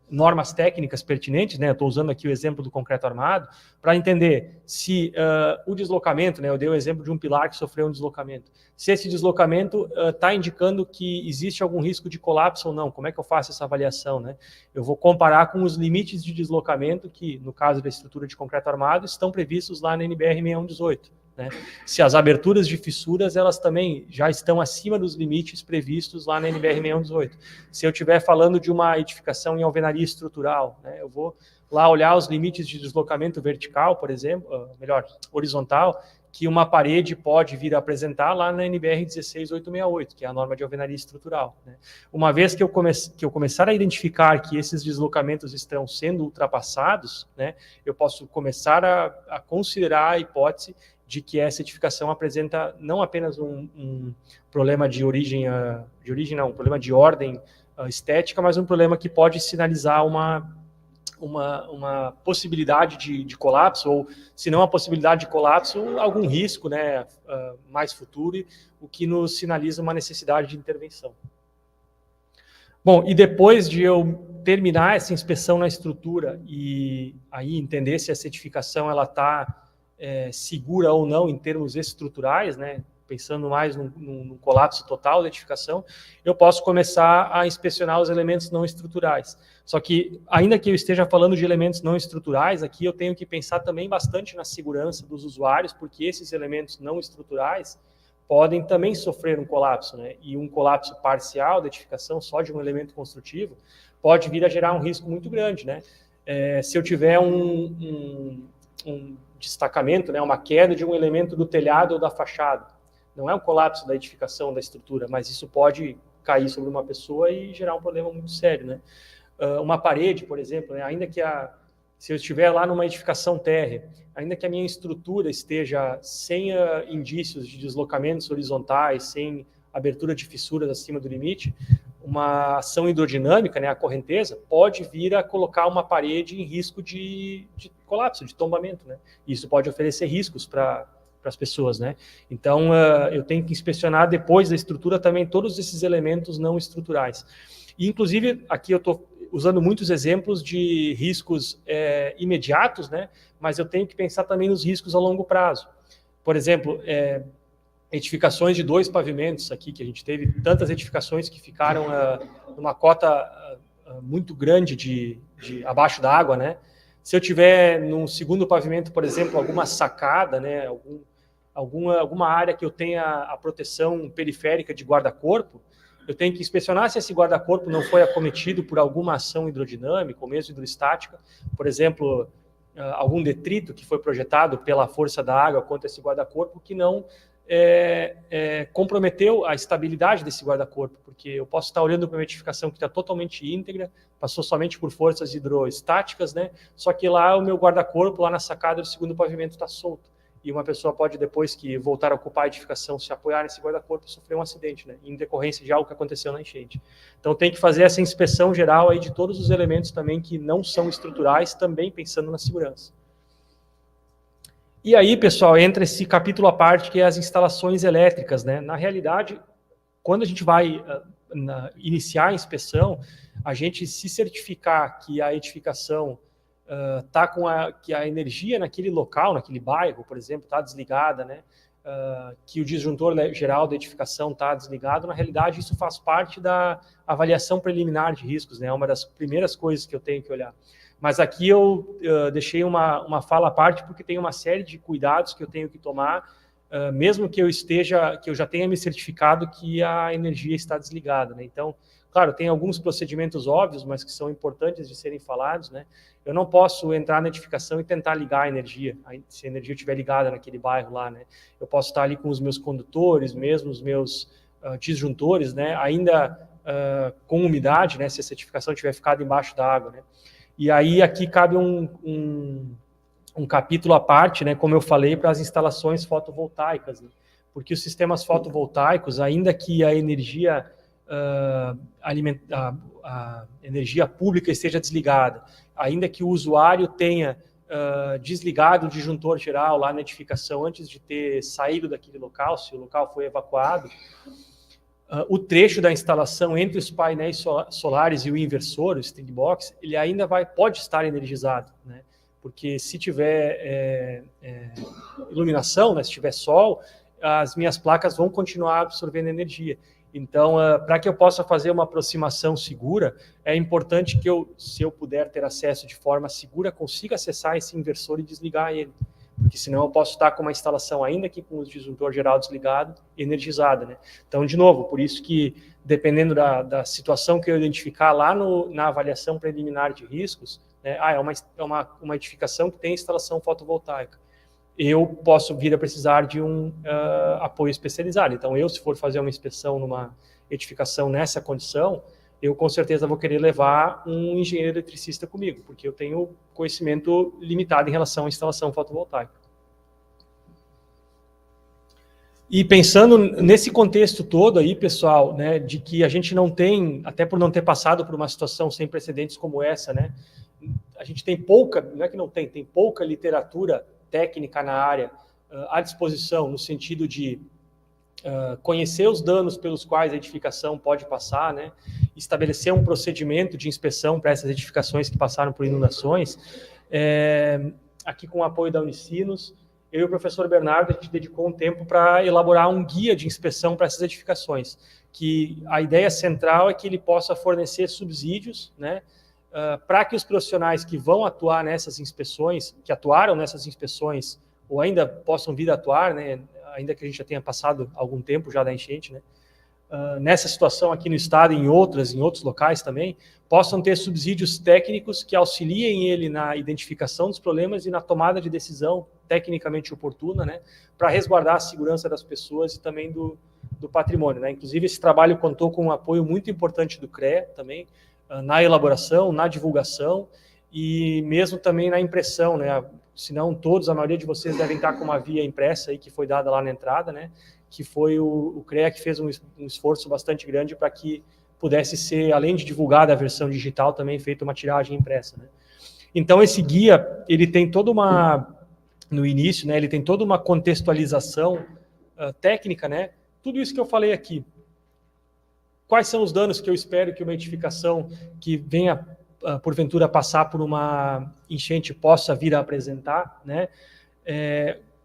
normas técnicas pertinentes, né? Eu estou usando aqui o exemplo do concreto armado, para entender se o deslocamento, né? Eu dei o exemplo de um pilar que sofreu um deslocamento. Se esse deslocamento está indicando que existe algum risco de colapso ou não, como é que eu faço essa avaliação, né? Eu vou comparar com os limites de deslocamento que, no caso da estrutura de concreto armado, estão previstos lá na NBR 6118. Né? Se as aberturas de fissuras, elas também já estão acima dos limites previstos lá na NBR 6118. Se eu estiver falando de uma edificação em alvenaria estrutural, né, eu vou lá olhar os limites de deslocamento vertical, por exemplo, melhor, horizontal, que uma parede pode vir a apresentar lá na NBR 16868, que é a norma de alvenaria estrutural. Né? Uma vez que eu começar a identificar que esses deslocamentos estão sendo ultrapassados, né, eu posso começar a considerar a hipótese de que essa edificação apresenta não apenas um problema de um problema de ordem estética, mas um problema que pode sinalizar uma possibilidade de colapso, ou se não a possibilidade de colapso, algum risco, né, mais futuro, o que nos sinaliza uma necessidade de intervenção. Bom, e depois de eu terminar essa inspeção na estrutura e aí entender se essa edificação ela está segura ou não em termos estruturais, né, pensando mais num colapso total da edificação, eu posso começar a inspecionar os elementos não estruturais. Só que, ainda que eu esteja falando de elementos não estruturais, aqui eu tenho que pensar também bastante na segurança dos usuários, porque esses elementos não estruturais podem também sofrer um colapso, né? E um colapso parcial da edificação, só de um elemento construtivo, pode vir a gerar um risco muito grande, né? Se eu tiver um destacamento, né, uma queda de um elemento do telhado ou da fachada. Não é um colapso da edificação, da estrutura, mas isso pode cair sobre uma pessoa e gerar um problema muito sério, né? Uma parede, por exemplo, né, ainda que se eu estiver lá numa edificação térrea, ainda que a minha estrutura esteja sem indícios de deslocamentos horizontais, sem abertura de fissuras acima do limite, uma ação hidrodinâmica, né, a correnteza, pode vir a colocar uma parede em risco de colapso, de tombamento, né? Isso pode oferecer riscos para as pessoas, né? Então, eu tenho que inspecionar depois da estrutura também todos esses elementos não estruturais. E, inclusive, aqui eu estou usando muitos exemplos de riscos imediatos, né? Mas eu tenho que pensar também nos riscos a longo prazo. Por exemplo, edificações de 2 pavimentos aqui, que a gente teve tantas edificações que ficaram numa cota muito grande de abaixo da água, né? Se eu tiver num segundo pavimento, por exemplo, alguma sacada, né, alguma área que eu tenha a proteção periférica de guarda-corpo, eu tenho que inspecionar se esse guarda-corpo não foi acometido por alguma ação hidrodinâmica ou mesmo hidroestática, por exemplo, algum detrito que foi projetado pela força da água contra esse guarda-corpo que não comprometeu a estabilidade desse guarda-corpo, porque eu posso estar olhando para uma edificação que está totalmente íntegra, passou somente por forças hidroestáticas, né? Só que lá o meu guarda-corpo, lá na sacada do segundo pavimento, está solto. E uma pessoa pode, depois que voltar a ocupar a edificação, se apoiar nesse guarda-corpo e sofrer um acidente, né? Em decorrência de algo que aconteceu na enchente. Então tem que fazer essa inspeção geral aí de todos os elementos também que não são estruturais, também pensando na segurança. E aí, pessoal, entra esse capítulo à parte, que é as instalações elétricas, né? Na realidade, quando a gente vai iniciar a inspeção, a gente se certificar que a edificação tá que a energia naquele local, naquele bairro, por exemplo, está desligada, né? Que o disjuntor geral da edificação está desligado, na realidade isso faz parte da avaliação preliminar de riscos, né? É uma das primeiras coisas que eu tenho que olhar. Mas aqui eu deixei uma fala à parte porque tem uma série de cuidados que eu tenho que tomar, mesmo que eu já tenha me certificado que a energia está desligada, né? Então, claro, tem alguns procedimentos óbvios, mas que são importantes de serem falados, né? Eu não posso entrar na edificação e tentar ligar a energia, se a energia estiver ligada naquele bairro lá, né? Eu posso estar ali com os meus condutores, mesmo os meus disjuntores, né? Ainda com umidade, né? Se a certificação tiver ficado embaixo da água, né? E aí aqui cabe um capítulo à parte, né? Como eu falei, para as instalações fotovoltaicas, né? Porque os sistemas fotovoltaicos, ainda que a energia a energia pública esteja desligada, ainda que o usuário tenha desligado o disjuntor geral lá na edificação antes de ter saído daquele local, se o local foi evacuado, o trecho da instalação entre os painéis solares e o inversor, o string box, ele ainda pode estar energizado, né? Porque se tiver iluminação, né, se tiver sol, as minhas placas vão continuar absorvendo energia. Então, para que eu possa fazer uma aproximação segura, é importante que se eu puder ter acesso de forma segura, consiga acessar esse inversor e desligar ele. Porque senão eu posso estar com uma instalação, ainda que com o disjuntor geral desligado, energizada, né? Então, de novo, por isso que, dependendo da situação que eu identificar lá na avaliação preliminar de riscos, né, é uma edificação que tem instalação fotovoltaica, eu posso vir a precisar de um apoio especializado. Então, se for fazer uma inspeção numa edificação nessa condição, eu com certeza vou querer levar um engenheiro eletricista comigo, porque eu tenho conhecimento limitado em relação à instalação fotovoltaica. E pensando nesse contexto todo aí, pessoal, né, de que a gente não tem, até por não ter passado por uma situação sem precedentes como essa, né, a gente tem pouca, não é que não tem pouca literatura técnica na área à disposição, no sentido de conhecer os danos pelos quais a edificação pode passar, né? Estabelecer um procedimento de inspeção para essas edificações que passaram por inundações. Aqui com o apoio da Unicinos, eu e o professor Bernardo, a gente dedicou um tempo para elaborar um guia de inspeção para essas edificações, que a ideia central é que ele possa fornecer subsídios, né, para que os profissionais que vão atuar nessas inspeções, que atuaram nessas inspeções, ou ainda possam vir a atuar, né, ainda que a gente já tenha passado algum tempo já da enchente, né, nessa situação aqui no estado e em outros locais também, possam ter subsídios técnicos que auxiliem ele na identificação dos problemas e na tomada de decisão tecnicamente oportuna, né, para resguardar a segurança das pessoas e também do patrimônio, né. Inclusive, esse trabalho contou com um apoio muito importante do CREA também, na elaboração, na divulgação e mesmo também na impressão, né? Se não todos, a maioria de vocês devem estar com uma via impressa aí que foi dada lá na entrada, né? Que foi o CREA que fez um esforço bastante grande para que pudesse ser, além de divulgada a versão digital, também feita uma tiragem impressa, né? Então, esse guia, ele tem toda no início, né? Ele tem toda uma contextualização técnica, né? Tudo isso que eu falei aqui. Quais são os danos que eu espero que uma edificação que venha, porventura, passar por uma enchente possa vir a apresentar, né?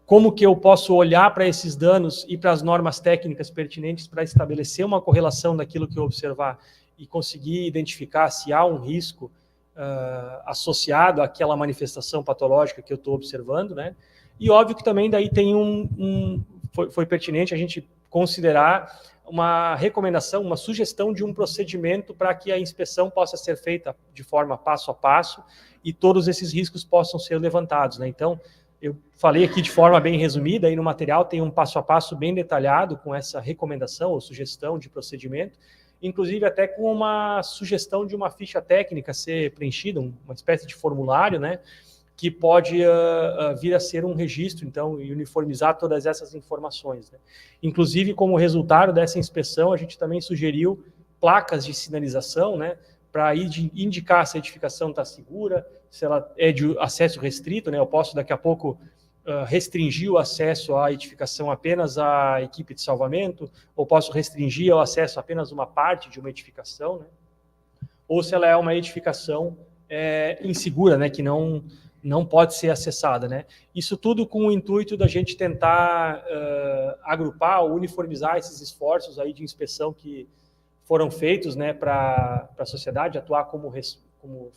Como que eu posso olhar para esses danos e para as normas técnicas pertinentes para estabelecer uma correlação daquilo que eu observar e conseguir identificar se há um risco associado àquela manifestação patológica que eu estou observando, né? E óbvio que também daí tem foi pertinente a gente considerar uma recomendação, uma sugestão de um procedimento para que a inspeção possa ser feita de forma passo a passo e todos esses riscos possam ser levantados, né? Então, eu falei aqui de forma bem resumida, aí no material tem um passo a passo bem detalhado com essa recomendação ou sugestão de procedimento, inclusive até com uma sugestão de uma ficha técnica ser preenchida, uma espécie de formulário, né, que pode vir a ser um registro, então, e uniformizar todas essas informações, né? Inclusive, como resultado dessa inspeção, a gente também sugeriu placas de sinalização, né, para indicar se a edificação está segura, se ela é de acesso restrito, né? Eu posso, daqui a pouco, restringir o acesso à edificação apenas à equipe de salvamento, ou posso restringir o acesso a apenas uma parte de uma edificação, né? Ou se ela é uma edificação insegura, né, que não pode ser acessada, né? Isso tudo com o intuito da gente tentar agrupar ou uniformizar esses esforços aí de inspeção que foram feitos, né, para a sociedade, atuar como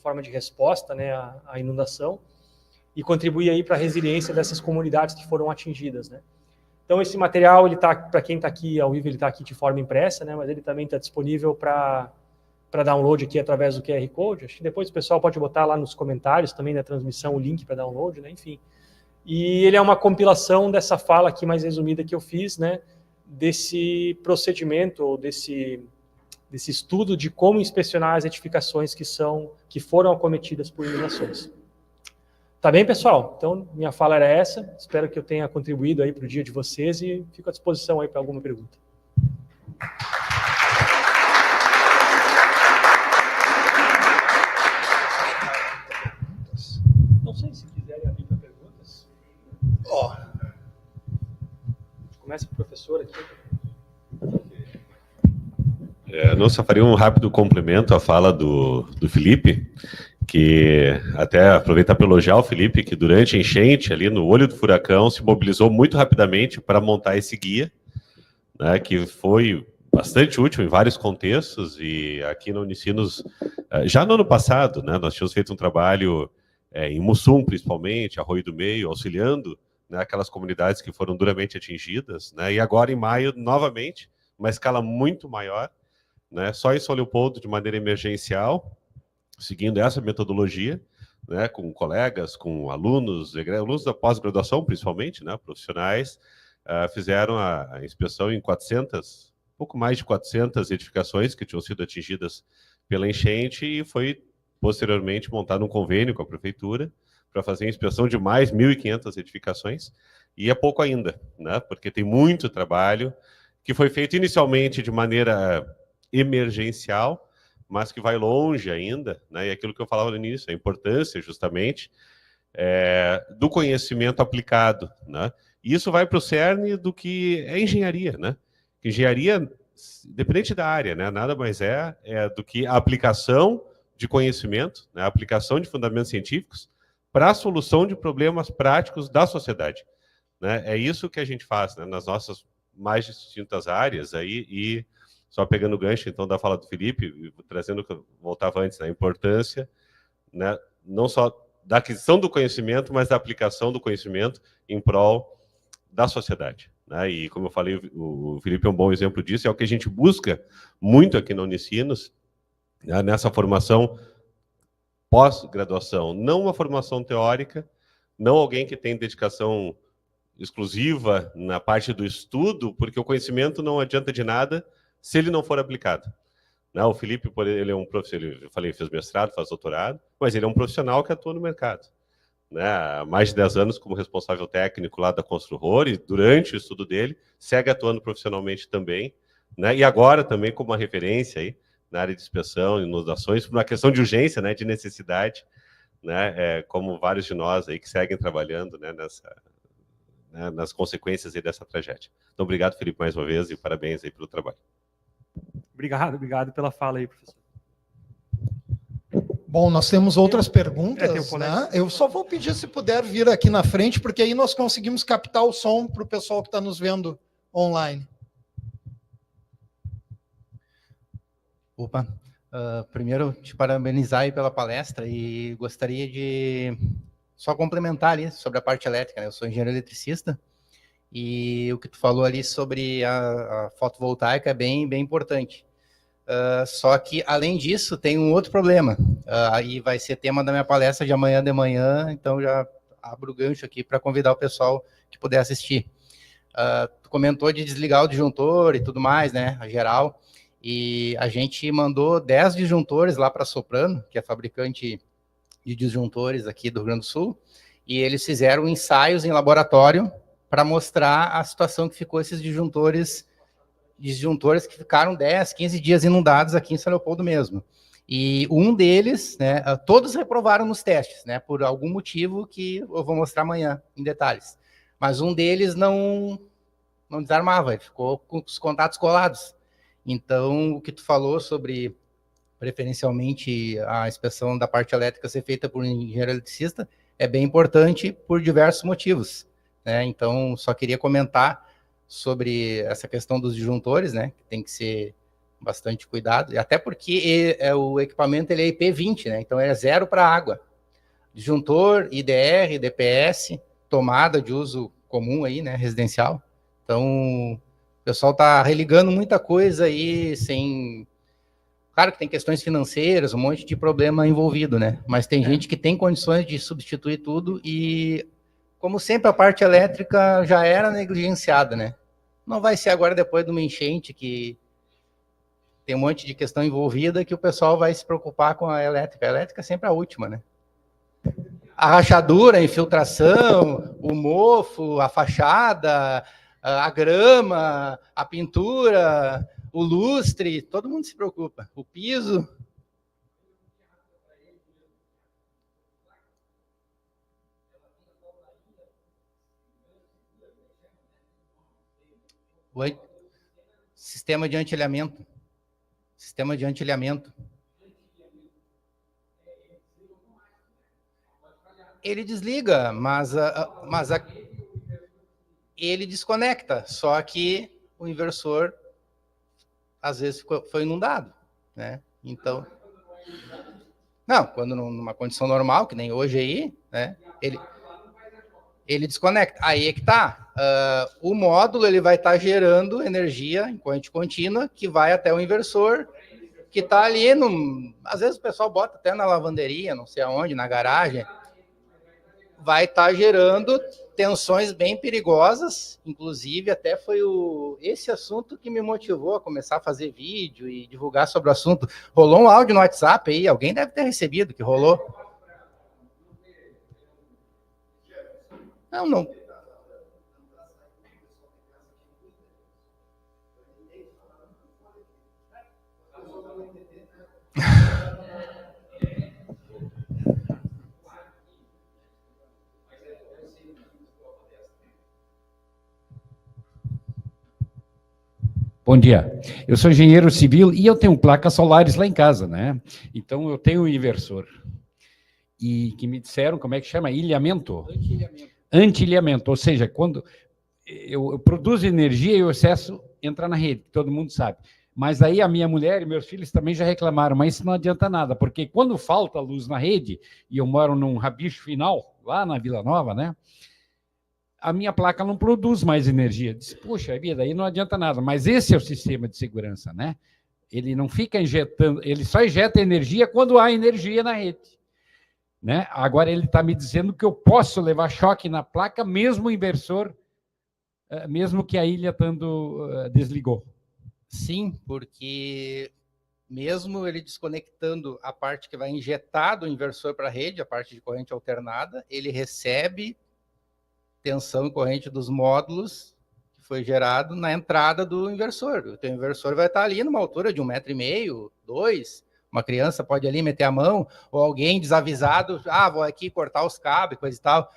forma de resposta, né, à inundação e contribuir aí para a resiliência dessas comunidades que foram atingidas, né? Então, esse material, ele tá, para quem está aqui ao vivo, ele está aqui de forma impressa, né, mas ele também está disponível para download aqui através do QR Code. Acho que depois o pessoal pode botar lá nos comentários também da transmissão o link para download, né, enfim. E ele é uma compilação dessa fala aqui mais resumida que eu fiz, né, desse procedimento, ou desse estudo de como inspecionar as edificações que foram acometidas por inundações. Tá bem, pessoal? Então, minha fala era essa. Espero que eu tenha contribuído aí para o dia de vocês e fico à disposição aí para alguma pergunta. Não sei se quiserem abrir para perguntas. Começa com o professor aqui. Não, só faria um rápido complemento à fala do Felipe, que até aproveitar para elogiar o Felipe, que durante a enchente, ali no olho do furacão, se mobilizou muito rapidamente para montar esse guia, né, que foi bastante útil em vários contextos, e aqui no Unicinos, já no ano passado, né, nós tínhamos feito um trabalho em Mussum, principalmente, Arroio do Meio, auxiliando, né, aquelas comunidades que foram duramente atingidas, né, e agora em maio, novamente, uma escala muito maior, né, só em São Leopoldo, de maneira emergencial, seguindo essa metodologia, né, com colegas, com alunos da pós-graduação, principalmente, né, profissionais, fizeram a inspeção em pouco mais de 400 edificações que tinham sido atingidas pela enchente, e foi posteriormente montado um convênio com a prefeitura para fazer a inspeção de mais 1.500 edificações, e é pouco ainda, né, porque tem muito trabalho que foi feito inicialmente de maneira emergencial, mas que vai longe ainda, né? E aquilo que eu falava no início, a importância, justamente, do conhecimento aplicado, né? E isso vai para o cerne do que é engenharia, né? Engenharia, independente da área, né? Nada mais é do que a aplicação de conhecimento, né? A aplicação de fundamentos científicos para a solução de problemas práticos da sociedade, né? É isso que a gente faz, né? Nas nossas mais distintas áreas aí, e só pegando o gancho, então, da fala do Felipe, trazendo o que eu voltava antes, a importância, né, não só da aquisição do conhecimento, mas da aplicação do conhecimento em prol da sociedade, né? E, como eu falei, o Felipe é um bom exemplo disso, é o que a gente busca muito aqui na Unicinos, né, nessa formação pós-graduação. Não uma formação teórica, não alguém que tem dedicação exclusiva na parte do estudo, porque o conhecimento não adianta de nada se ele não for aplicado. Não, o Felipe, ele é um professor, eu falei, fez mestrado, faz doutorado, mas ele é um profissional que atua no mercado, né? Há mais de 10 anos como responsável técnico lá da Construror, e durante o estudo dele, segue atuando profissionalmente também, né? E agora também como uma referência aí, na área de inspeção, inundações, por uma questão de urgência, né, de necessidade, né, como vários de nós aí que seguem trabalhando, né, nas consequências aí dessa tragédia. Então, obrigado, Felipe, mais uma vez, e parabéns aí pelo trabalho. Obrigado pela fala aí, professor. Bom, nós temos outras perguntas, né? Eu só vou pedir se puder vir aqui na frente, porque aí nós conseguimos captar o som para o pessoal que está nos vendo online. Opa, primeiro te parabenizar aí pela palestra, e gostaria de só complementar ali sobre a parte elétrica, né? Eu sou engenheiro eletricista, e o que tu falou ali sobre a fotovoltaica é bem importante. Só que, além disso, tem um outro problema. Aí vai ser tema da minha palestra de amanhã de manhã, então já abro o gancho aqui para convidar o pessoal que puder assistir. Tu comentou de desligar o disjuntor e tudo mais, né, a geral, e a gente mandou 10 disjuntores lá para a Soprano, que é fabricante de disjuntores aqui do Rio Grande do Sul, e eles fizeram ensaios em laboratório para mostrar a situação que ficou esses disjuntores que ficaram 10, 15 dias inundados aqui em São Leopoldo mesmo. E um deles, né, todos reprovaram nos testes, né, por algum motivo que eu vou mostrar amanhã em detalhes. Mas um deles não desarmava, ele ficou com os contatos colados. Então, o que tu falou sobre preferencialmente a inspeção da parte elétrica ser feita por um engenheiro eletricista, é bem importante por diversos motivos, né? Então, só queria comentar sobre essa questão dos disjuntores, né? Que tem que ser bastante cuidado, e até porque o equipamento ele é IP20, né? Então é 0 para água. Disjuntor, IDR, DPS, tomada de uso comum aí, né? Residencial. Então, o pessoal está religando muita coisa aí sem... Claro que tem questões financeiras, um monte de problema envolvido, né? Mas tem gente que tem condições de substituir tudo e, como sempre, a parte elétrica já era negligenciada, né? Não vai ser agora, depois de uma enchente, que tem um monte de questão envolvida, que o pessoal vai se preocupar com a elétrica. A elétrica é sempre a última, né? A rachadura, a infiltração, o mofo, a fachada, a grama, a pintura, o lustre, todo mundo se preocupa. O piso. Sistema de antilhamento. Sistema de antilhamento. Ele desliga, mas ele desconecta, só que o inversor às vezes foi inundado, né? Então, não, quando numa condição normal, que nem hoje aí, né? Ele desconecta. Aí é que tá. O módulo ele vai estar gerando energia em corrente contínua que vai até o inversor, que está ali às vezes o pessoal bota até na lavanderia, não sei aonde, na garagem. Vai estar gerando tensões bem perigosas, inclusive até foi esse assunto que me motivou a começar a fazer vídeo e divulgar sobre o assunto. Rolou um áudio no WhatsApp aí, alguém deve ter recebido, que rolou. Não. Bom dia, eu sou engenheiro civil e eu tenho placas solares lá em casa, né? Então eu tenho um inversor. E que me disseram, como é que chama? Ilhamento? Antilhamento, ou seja, quando eu produzo energia e o excesso entra na rede, todo mundo sabe. Mas aí a minha mulher e meus filhos também já reclamaram, mas isso não adianta nada, porque quando falta luz na rede, e eu moro num rabicho final, lá na Vila Nova, né? A minha placa não produz mais energia. Diz, puxa vida, aí não adianta nada. Mas esse é o sistema de segurança, né? Ele não fica injetando, ele só injeta energia quando há energia na rede. Né? Agora ele está me dizendo que eu posso levar choque na placa, mesmo o inversor, mesmo que a ilha desligou. Sim, porque mesmo ele desconectando a parte que vai injetar do inversor para a rede, a parte de corrente alternada, ele recebe tensão e corrente dos módulos que foi gerado na entrada do inversor. O teu inversor vai estar ali numa altura de 1,5 m, 2 m. Uma criança pode ali meter a mão, ou alguém desavisado, vou aqui cortar os cabos, coisa e tal,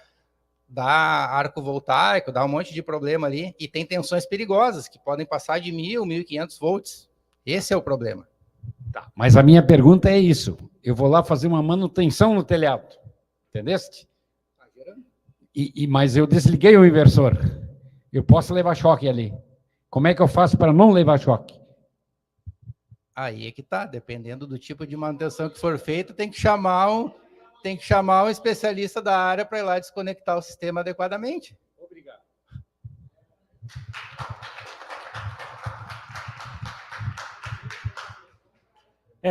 dá arco voltaico, dá um monte de problema ali, e tem tensões perigosas, que podem passar de 1.000, 1.500 volts. Esse é o problema. Tá, mas a minha pergunta é isso, eu vou lá fazer uma manutenção no telhado, entendeste? Mas eu desliguei o inversor, eu posso levar choque ali. Como é que eu faço para não levar choque? Aí é que tá, dependendo do tipo de manutenção que for feito, tem que chamar um especialista da área para ir lá desconectar o sistema adequadamente. Obrigado.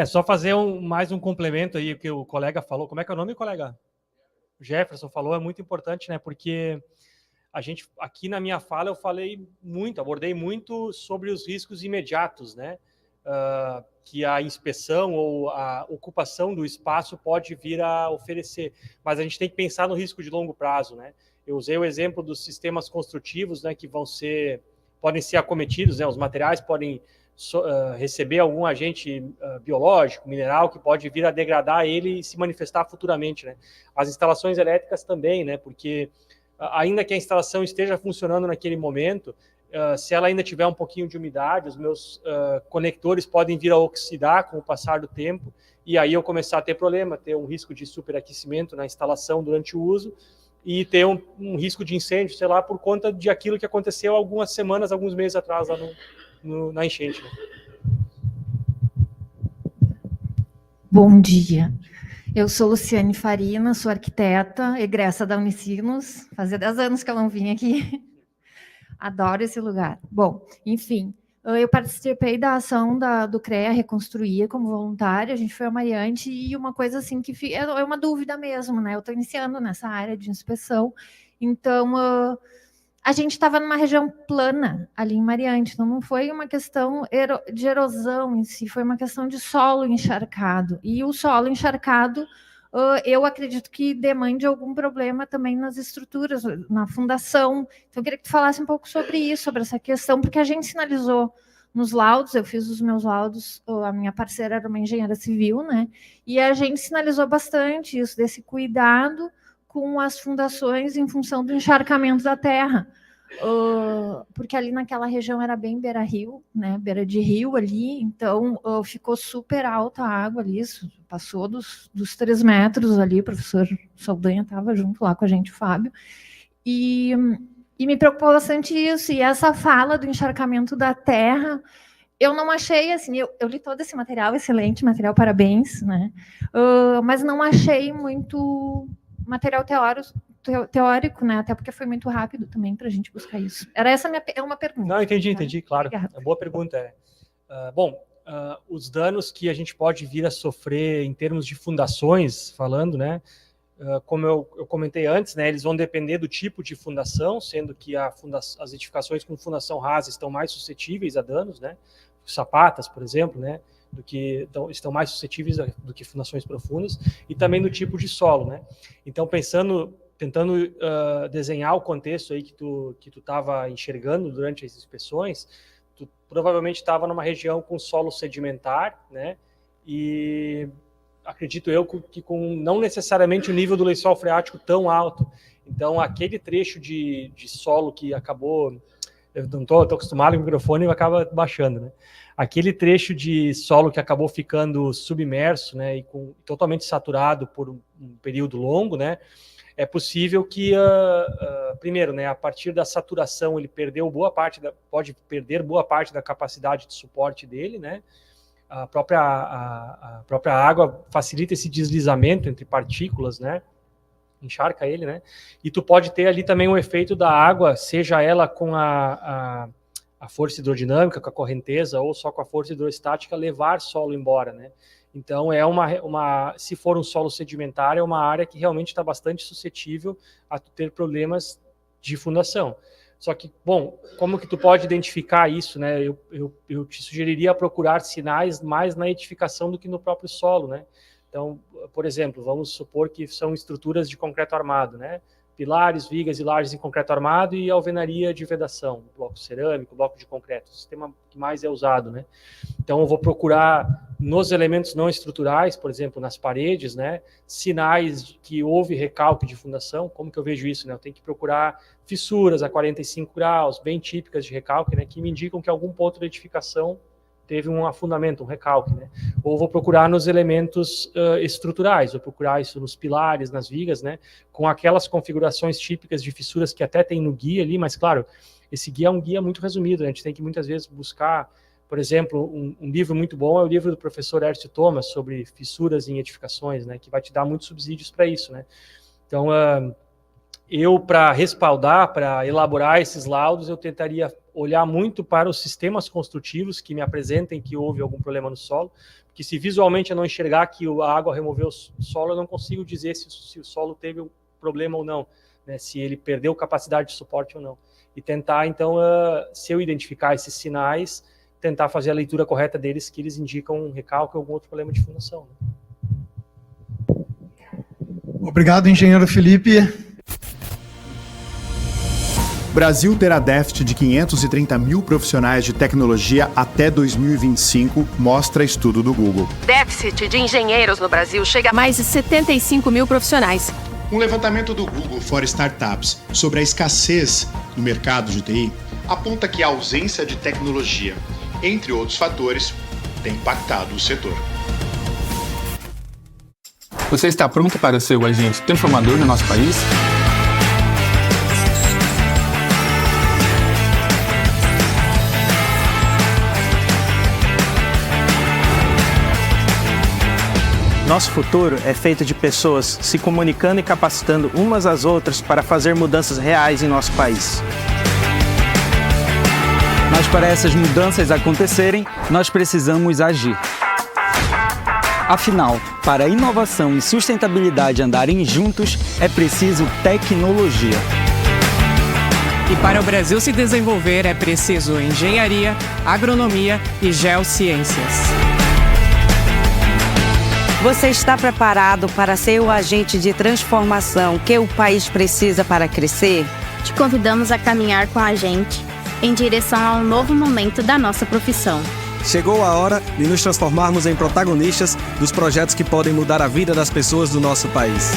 Só fazer mais um complemento aí, que o colega falou. Como é que é o nome, colega? O Jefferson falou, é muito importante, né? Porque a gente, aqui na minha fala, eu abordei muito sobre os riscos imediatos, né? Que a inspeção ou a ocupação do espaço pode vir a oferecer. Mas a gente tem que pensar no risco de longo prazo, né? Eu usei o exemplo dos sistemas construtivos, né, que podem ser acometidos, né? Os materiais podem receber algum agente biológico, mineral, que pode vir a degradar ele e se manifestar futuramente, né? As instalações elétricas também, né? Porque ainda que a instalação esteja funcionando naquele momento, Se ela ainda tiver um pouquinho de umidade, os meus conectores podem vir a oxidar com o passar do tempo, e aí eu começar a ter problema, ter um risco de superaquecimento na instalação durante o uso, e ter um risco de incêndio, sei lá, por conta de aquilo que aconteceu algumas semanas, alguns meses atrás lá na enchente. Né? Bom dia. Eu sou Luciane Farina, sou arquiteta, egressa da Unicinos. Fazia 10 anos que eu não vim aqui. Adoro esse lugar. Bom, enfim, eu participei da ação do CREA Reconstruir como voluntária, a gente foi amariante, e uma coisa assim que é uma dúvida mesmo, né? Eu estou iniciando nessa área de inspeção, então a gente estava numa região plana ali em Mariante, então não foi uma questão de erosão em si, foi uma questão de solo encharcado. E o solo encharcado, eu acredito que demande algum problema também nas estruturas, na fundação. Então, eu queria que tu falasse um pouco sobre isso, sobre essa questão, porque a gente sinalizou nos laudos, eu fiz os meus laudos, a minha parceira era uma engenheira civil, né? E a gente sinalizou bastante isso, desse cuidado com as fundações em função do encharcamento da terra. Porque ali naquela região era bem beira-rio, né? Beira de rio ali, então ficou super alta a água ali, passou dos 3 metros ali, o professor Saldanha estava junto lá com a gente, o Fábio, e me preocupou bastante isso, e essa fala do encharcamento da terra, eu não achei, assim, eu li todo esse material, excelente material, parabéns, né? Mas não achei muito material teórico, né? Até porque foi muito rápido também para a gente buscar isso. Era essa uma pergunta. Não, entendi, claro. Obrigada. A boa pergunta é... os danos que a gente pode vir a sofrer em termos de fundações, falando, né? Como eu comentei antes, né? Eles vão depender do tipo de fundação, sendo que as edificações com fundação rasa estão mais suscetíveis a danos, né? Sapatas, por exemplo, né? Estão mais suscetíveis do que fundações profundas, e também do tipo de solo, né? Então, tentando desenhar o contexto aí que tu estava enxergando durante as inspeções, tu provavelmente estava numa região com solo sedimentar, né? E acredito eu que com não necessariamente o nível do lençol freático tão alto. Então, aquele trecho de solo que acabou... Eu não estou acostumado com o microfone e acaba baixando, né? Aquele trecho de solo que acabou ficando submerso, né, e totalmente saturado por um período longo, né, é possível que, primeiro, né, a partir da saturação, ele pode perder boa parte da capacidade de suporte dele, né, a própria água facilita esse deslizamento entre partículas, né, encharca ele, né, e tu pode ter ali também o efeito da água, seja ela com a força hidrodinâmica, com a correnteza, ou só com a força hidrostática, levar solo embora, né? Então, se for um solo sedimentar, é uma área que realmente está bastante suscetível a ter problemas de fundação. Só que, bom, como que tu pode identificar isso, né? Eu te sugeriria procurar sinais mais na edificação do que no próprio solo, né? Então, por exemplo, vamos supor que são estruturas de concreto armado, né? Pilares, vigas e lajes em concreto armado e alvenaria de vedação, bloco cerâmico, bloco de concreto, o sistema que mais é usado, né? Então, eu vou procurar nos elementos não estruturais, por exemplo, nas paredes, né, sinais de que houve recalque de fundação. Como que eu vejo isso, né? Eu tenho que procurar fissuras a 45 graus, bem típicas de recalque, né, que me indicam que algum ponto de edificação teve um afundamento, um recalque, né? Ou vou procurar nos elementos estruturais, vou procurar isso nos pilares, nas vigas, né? Com aquelas configurações típicas de fissuras que até tem no guia ali, mas claro, esse guia é um guia muito resumido, né? A gente tem que muitas vezes buscar, por exemplo, um livro muito bom é o livro do professor Ércio Thomas sobre fissuras em edificações, né? Que vai te dar muitos subsídios para isso, né? Então, para respaldar, para elaborar esses laudos, eu tentaria olhar muito para os sistemas construtivos que me apresentem que houve algum problema no solo, porque se visualmente eu não enxergar que a água removeu o solo, eu não consigo dizer se o solo teve um problema ou não, né, se ele perdeu capacidade de suporte ou não. E tentar, então, se eu identificar esses sinais, tentar fazer a leitura correta deles, que eles indicam um recalque ou algum outro problema de fundação. Né? Obrigado, engenheiro Felipe. Brasil terá déficit de 530 mil profissionais de tecnologia até 2025, mostra estudo do Google. Déficit de engenheiros no Brasil chega a mais de 75 mil profissionais. Um levantamento do Google for Startups sobre a escassez no mercado de TI aponta que a ausência de tecnologia, entre outros fatores, tem impactado o setor. Você está pronto para ser o agente transformador no nosso país? Nosso futuro é feito de pessoas se comunicando e capacitando umas às outras para fazer mudanças reais em nosso país. Mas para essas mudanças acontecerem, nós precisamos agir. Afinal, para a inovação e sustentabilidade andarem juntos, é preciso tecnologia. E para o Brasil se desenvolver, é preciso engenharia, agronomia e geociências. Você está preparado para ser o agente de transformação que o país precisa para crescer? Te convidamos a caminhar com a gente em direção a um novo momento da nossa profissão. Chegou a hora de nos transformarmos em protagonistas dos projetos que podem mudar a vida das pessoas do nosso país.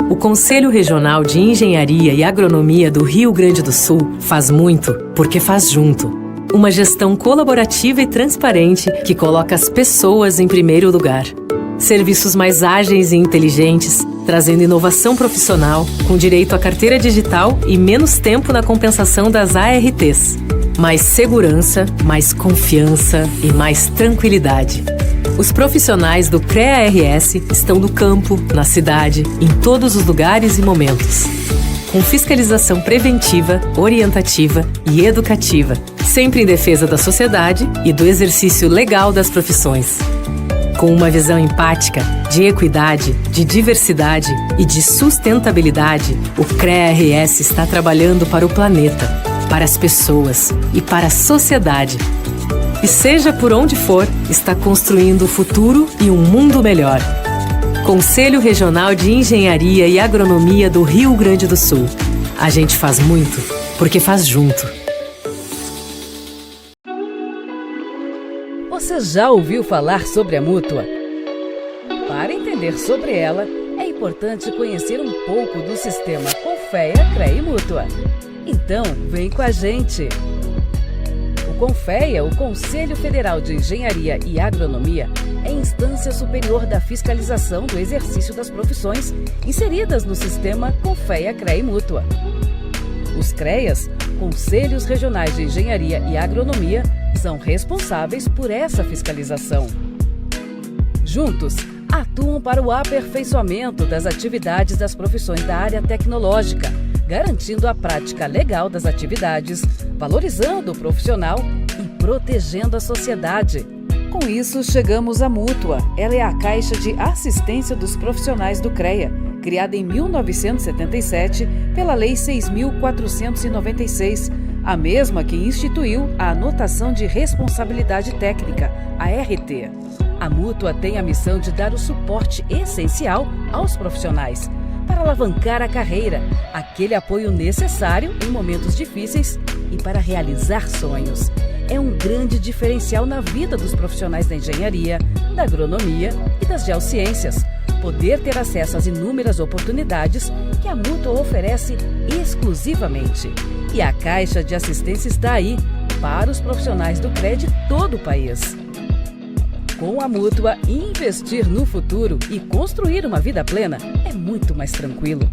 O Conselho Regional de Engenharia e Agronomia do Rio Grande do Sul faz muito, porque faz junto. Uma gestão colaborativa e transparente que coloca as pessoas em primeiro lugar. Serviços mais ágeis e inteligentes, trazendo inovação profissional, com direito à carteira digital e menos tempo na compensação das ARTs. Mais segurança, mais confiança e mais tranquilidade. Os profissionais do CREA-RS estão no campo, na cidade, em todos os lugares e momentos. Com fiscalização preventiva, orientativa e educativa, sempre em defesa da sociedade e do exercício legal das profissões. Com uma visão empática, de equidade, de diversidade e de sustentabilidade, o CREA-RS está trabalhando para o planeta, para as pessoas e para a sociedade. E seja por onde for, está construindo o futuro e um mundo melhor. Conselho Regional de Engenharia e Agronomia do Rio Grande do Sul. A gente faz muito, porque faz junto. Você já ouviu falar sobre a Mútua? Para entender sobre ela, é importante conhecer um pouco do sistema Confea, CREA e Mútua. Então, vem com a gente! O Confea, o Conselho Federal de Engenharia e Agronomia, é instância superior da fiscalização do exercício das profissões inseridas no sistema Confea, CREA e Mútua. Os CREAs, Conselhos Regionais de Engenharia e Agronomia, são responsáveis por essa fiscalização. Juntos, atuam para o aperfeiçoamento das atividades das profissões da área tecnológica, garantindo a prática legal das atividades, valorizando o profissional e protegendo a sociedade. Com isso, chegamos à Mútua. Ela é a Caixa de Assistência dos Profissionais do CREA, criada em 1977 pela Lei 6.496, a mesma que instituiu a Anotação de Responsabilidade Técnica, a RT. A Mútua tem a missão de dar o suporte essencial aos profissionais, para alavancar a carreira, aquele apoio necessário em momentos difíceis e para realizar sonhos. É um grande diferencial na vida dos profissionais da engenharia, da agronomia e das geociências, poder ter acesso às inúmeras oportunidades que a Mútua oferece exclusivamente. E a Caixa de Assistência está aí para os profissionais do CREA de todo o país. Com a Mútua, investir no futuro e construir uma vida plena é muito mais tranquilo.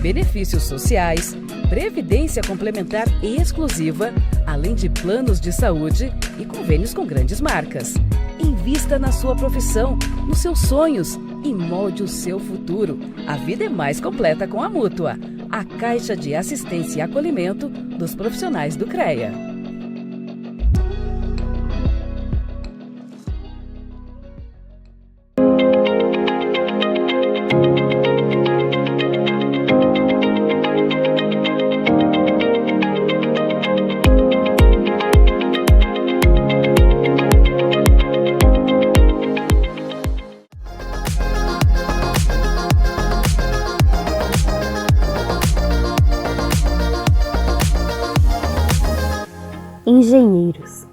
Benefícios sociais, previdência complementar exclusiva, além de planos de saúde e convênios com grandes marcas. Invista na sua profissão, nos seus sonhos e molde o seu futuro. A vida é mais completa com a Mútua, a Caixa de Assistência e Acolhimento dos profissionais do CREA. Engenheiros,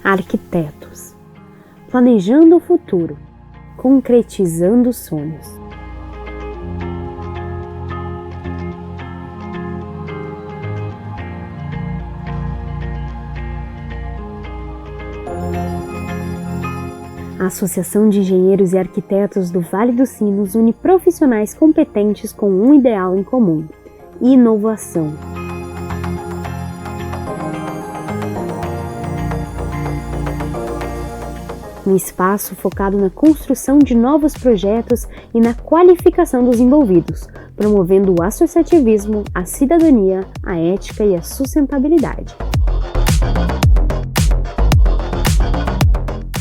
arquitetos, planejando o futuro, concretizando sonhos. A Associação de Engenheiros e Arquitetos do Vale dos Sinos une profissionais competentes com um ideal em comum: inovação. Um espaço focado na construção de novos projetos e na qualificação dos envolvidos, promovendo o associativismo, a cidadania, a ética e a sustentabilidade.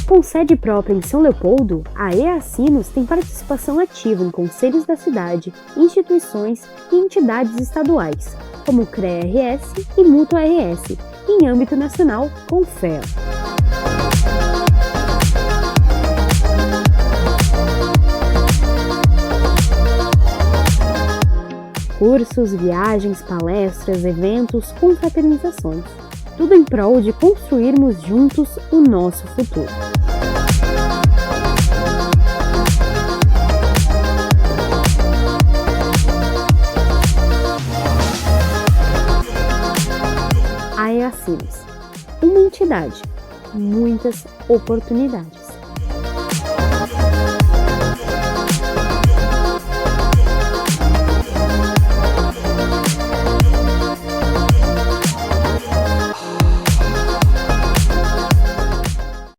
Com sede própria em São Leopoldo, a EA Sinos tem participação ativa em conselhos da cidade, instituições e entidades estaduais, como o CREA-RS e Mútua-RS, e em âmbito nacional, Confea. Cursos, viagens, palestras, eventos, confraternizações. Tudo em prol de construirmos juntos o nosso futuro. A EA Sinos, uma entidade, muitas oportunidades.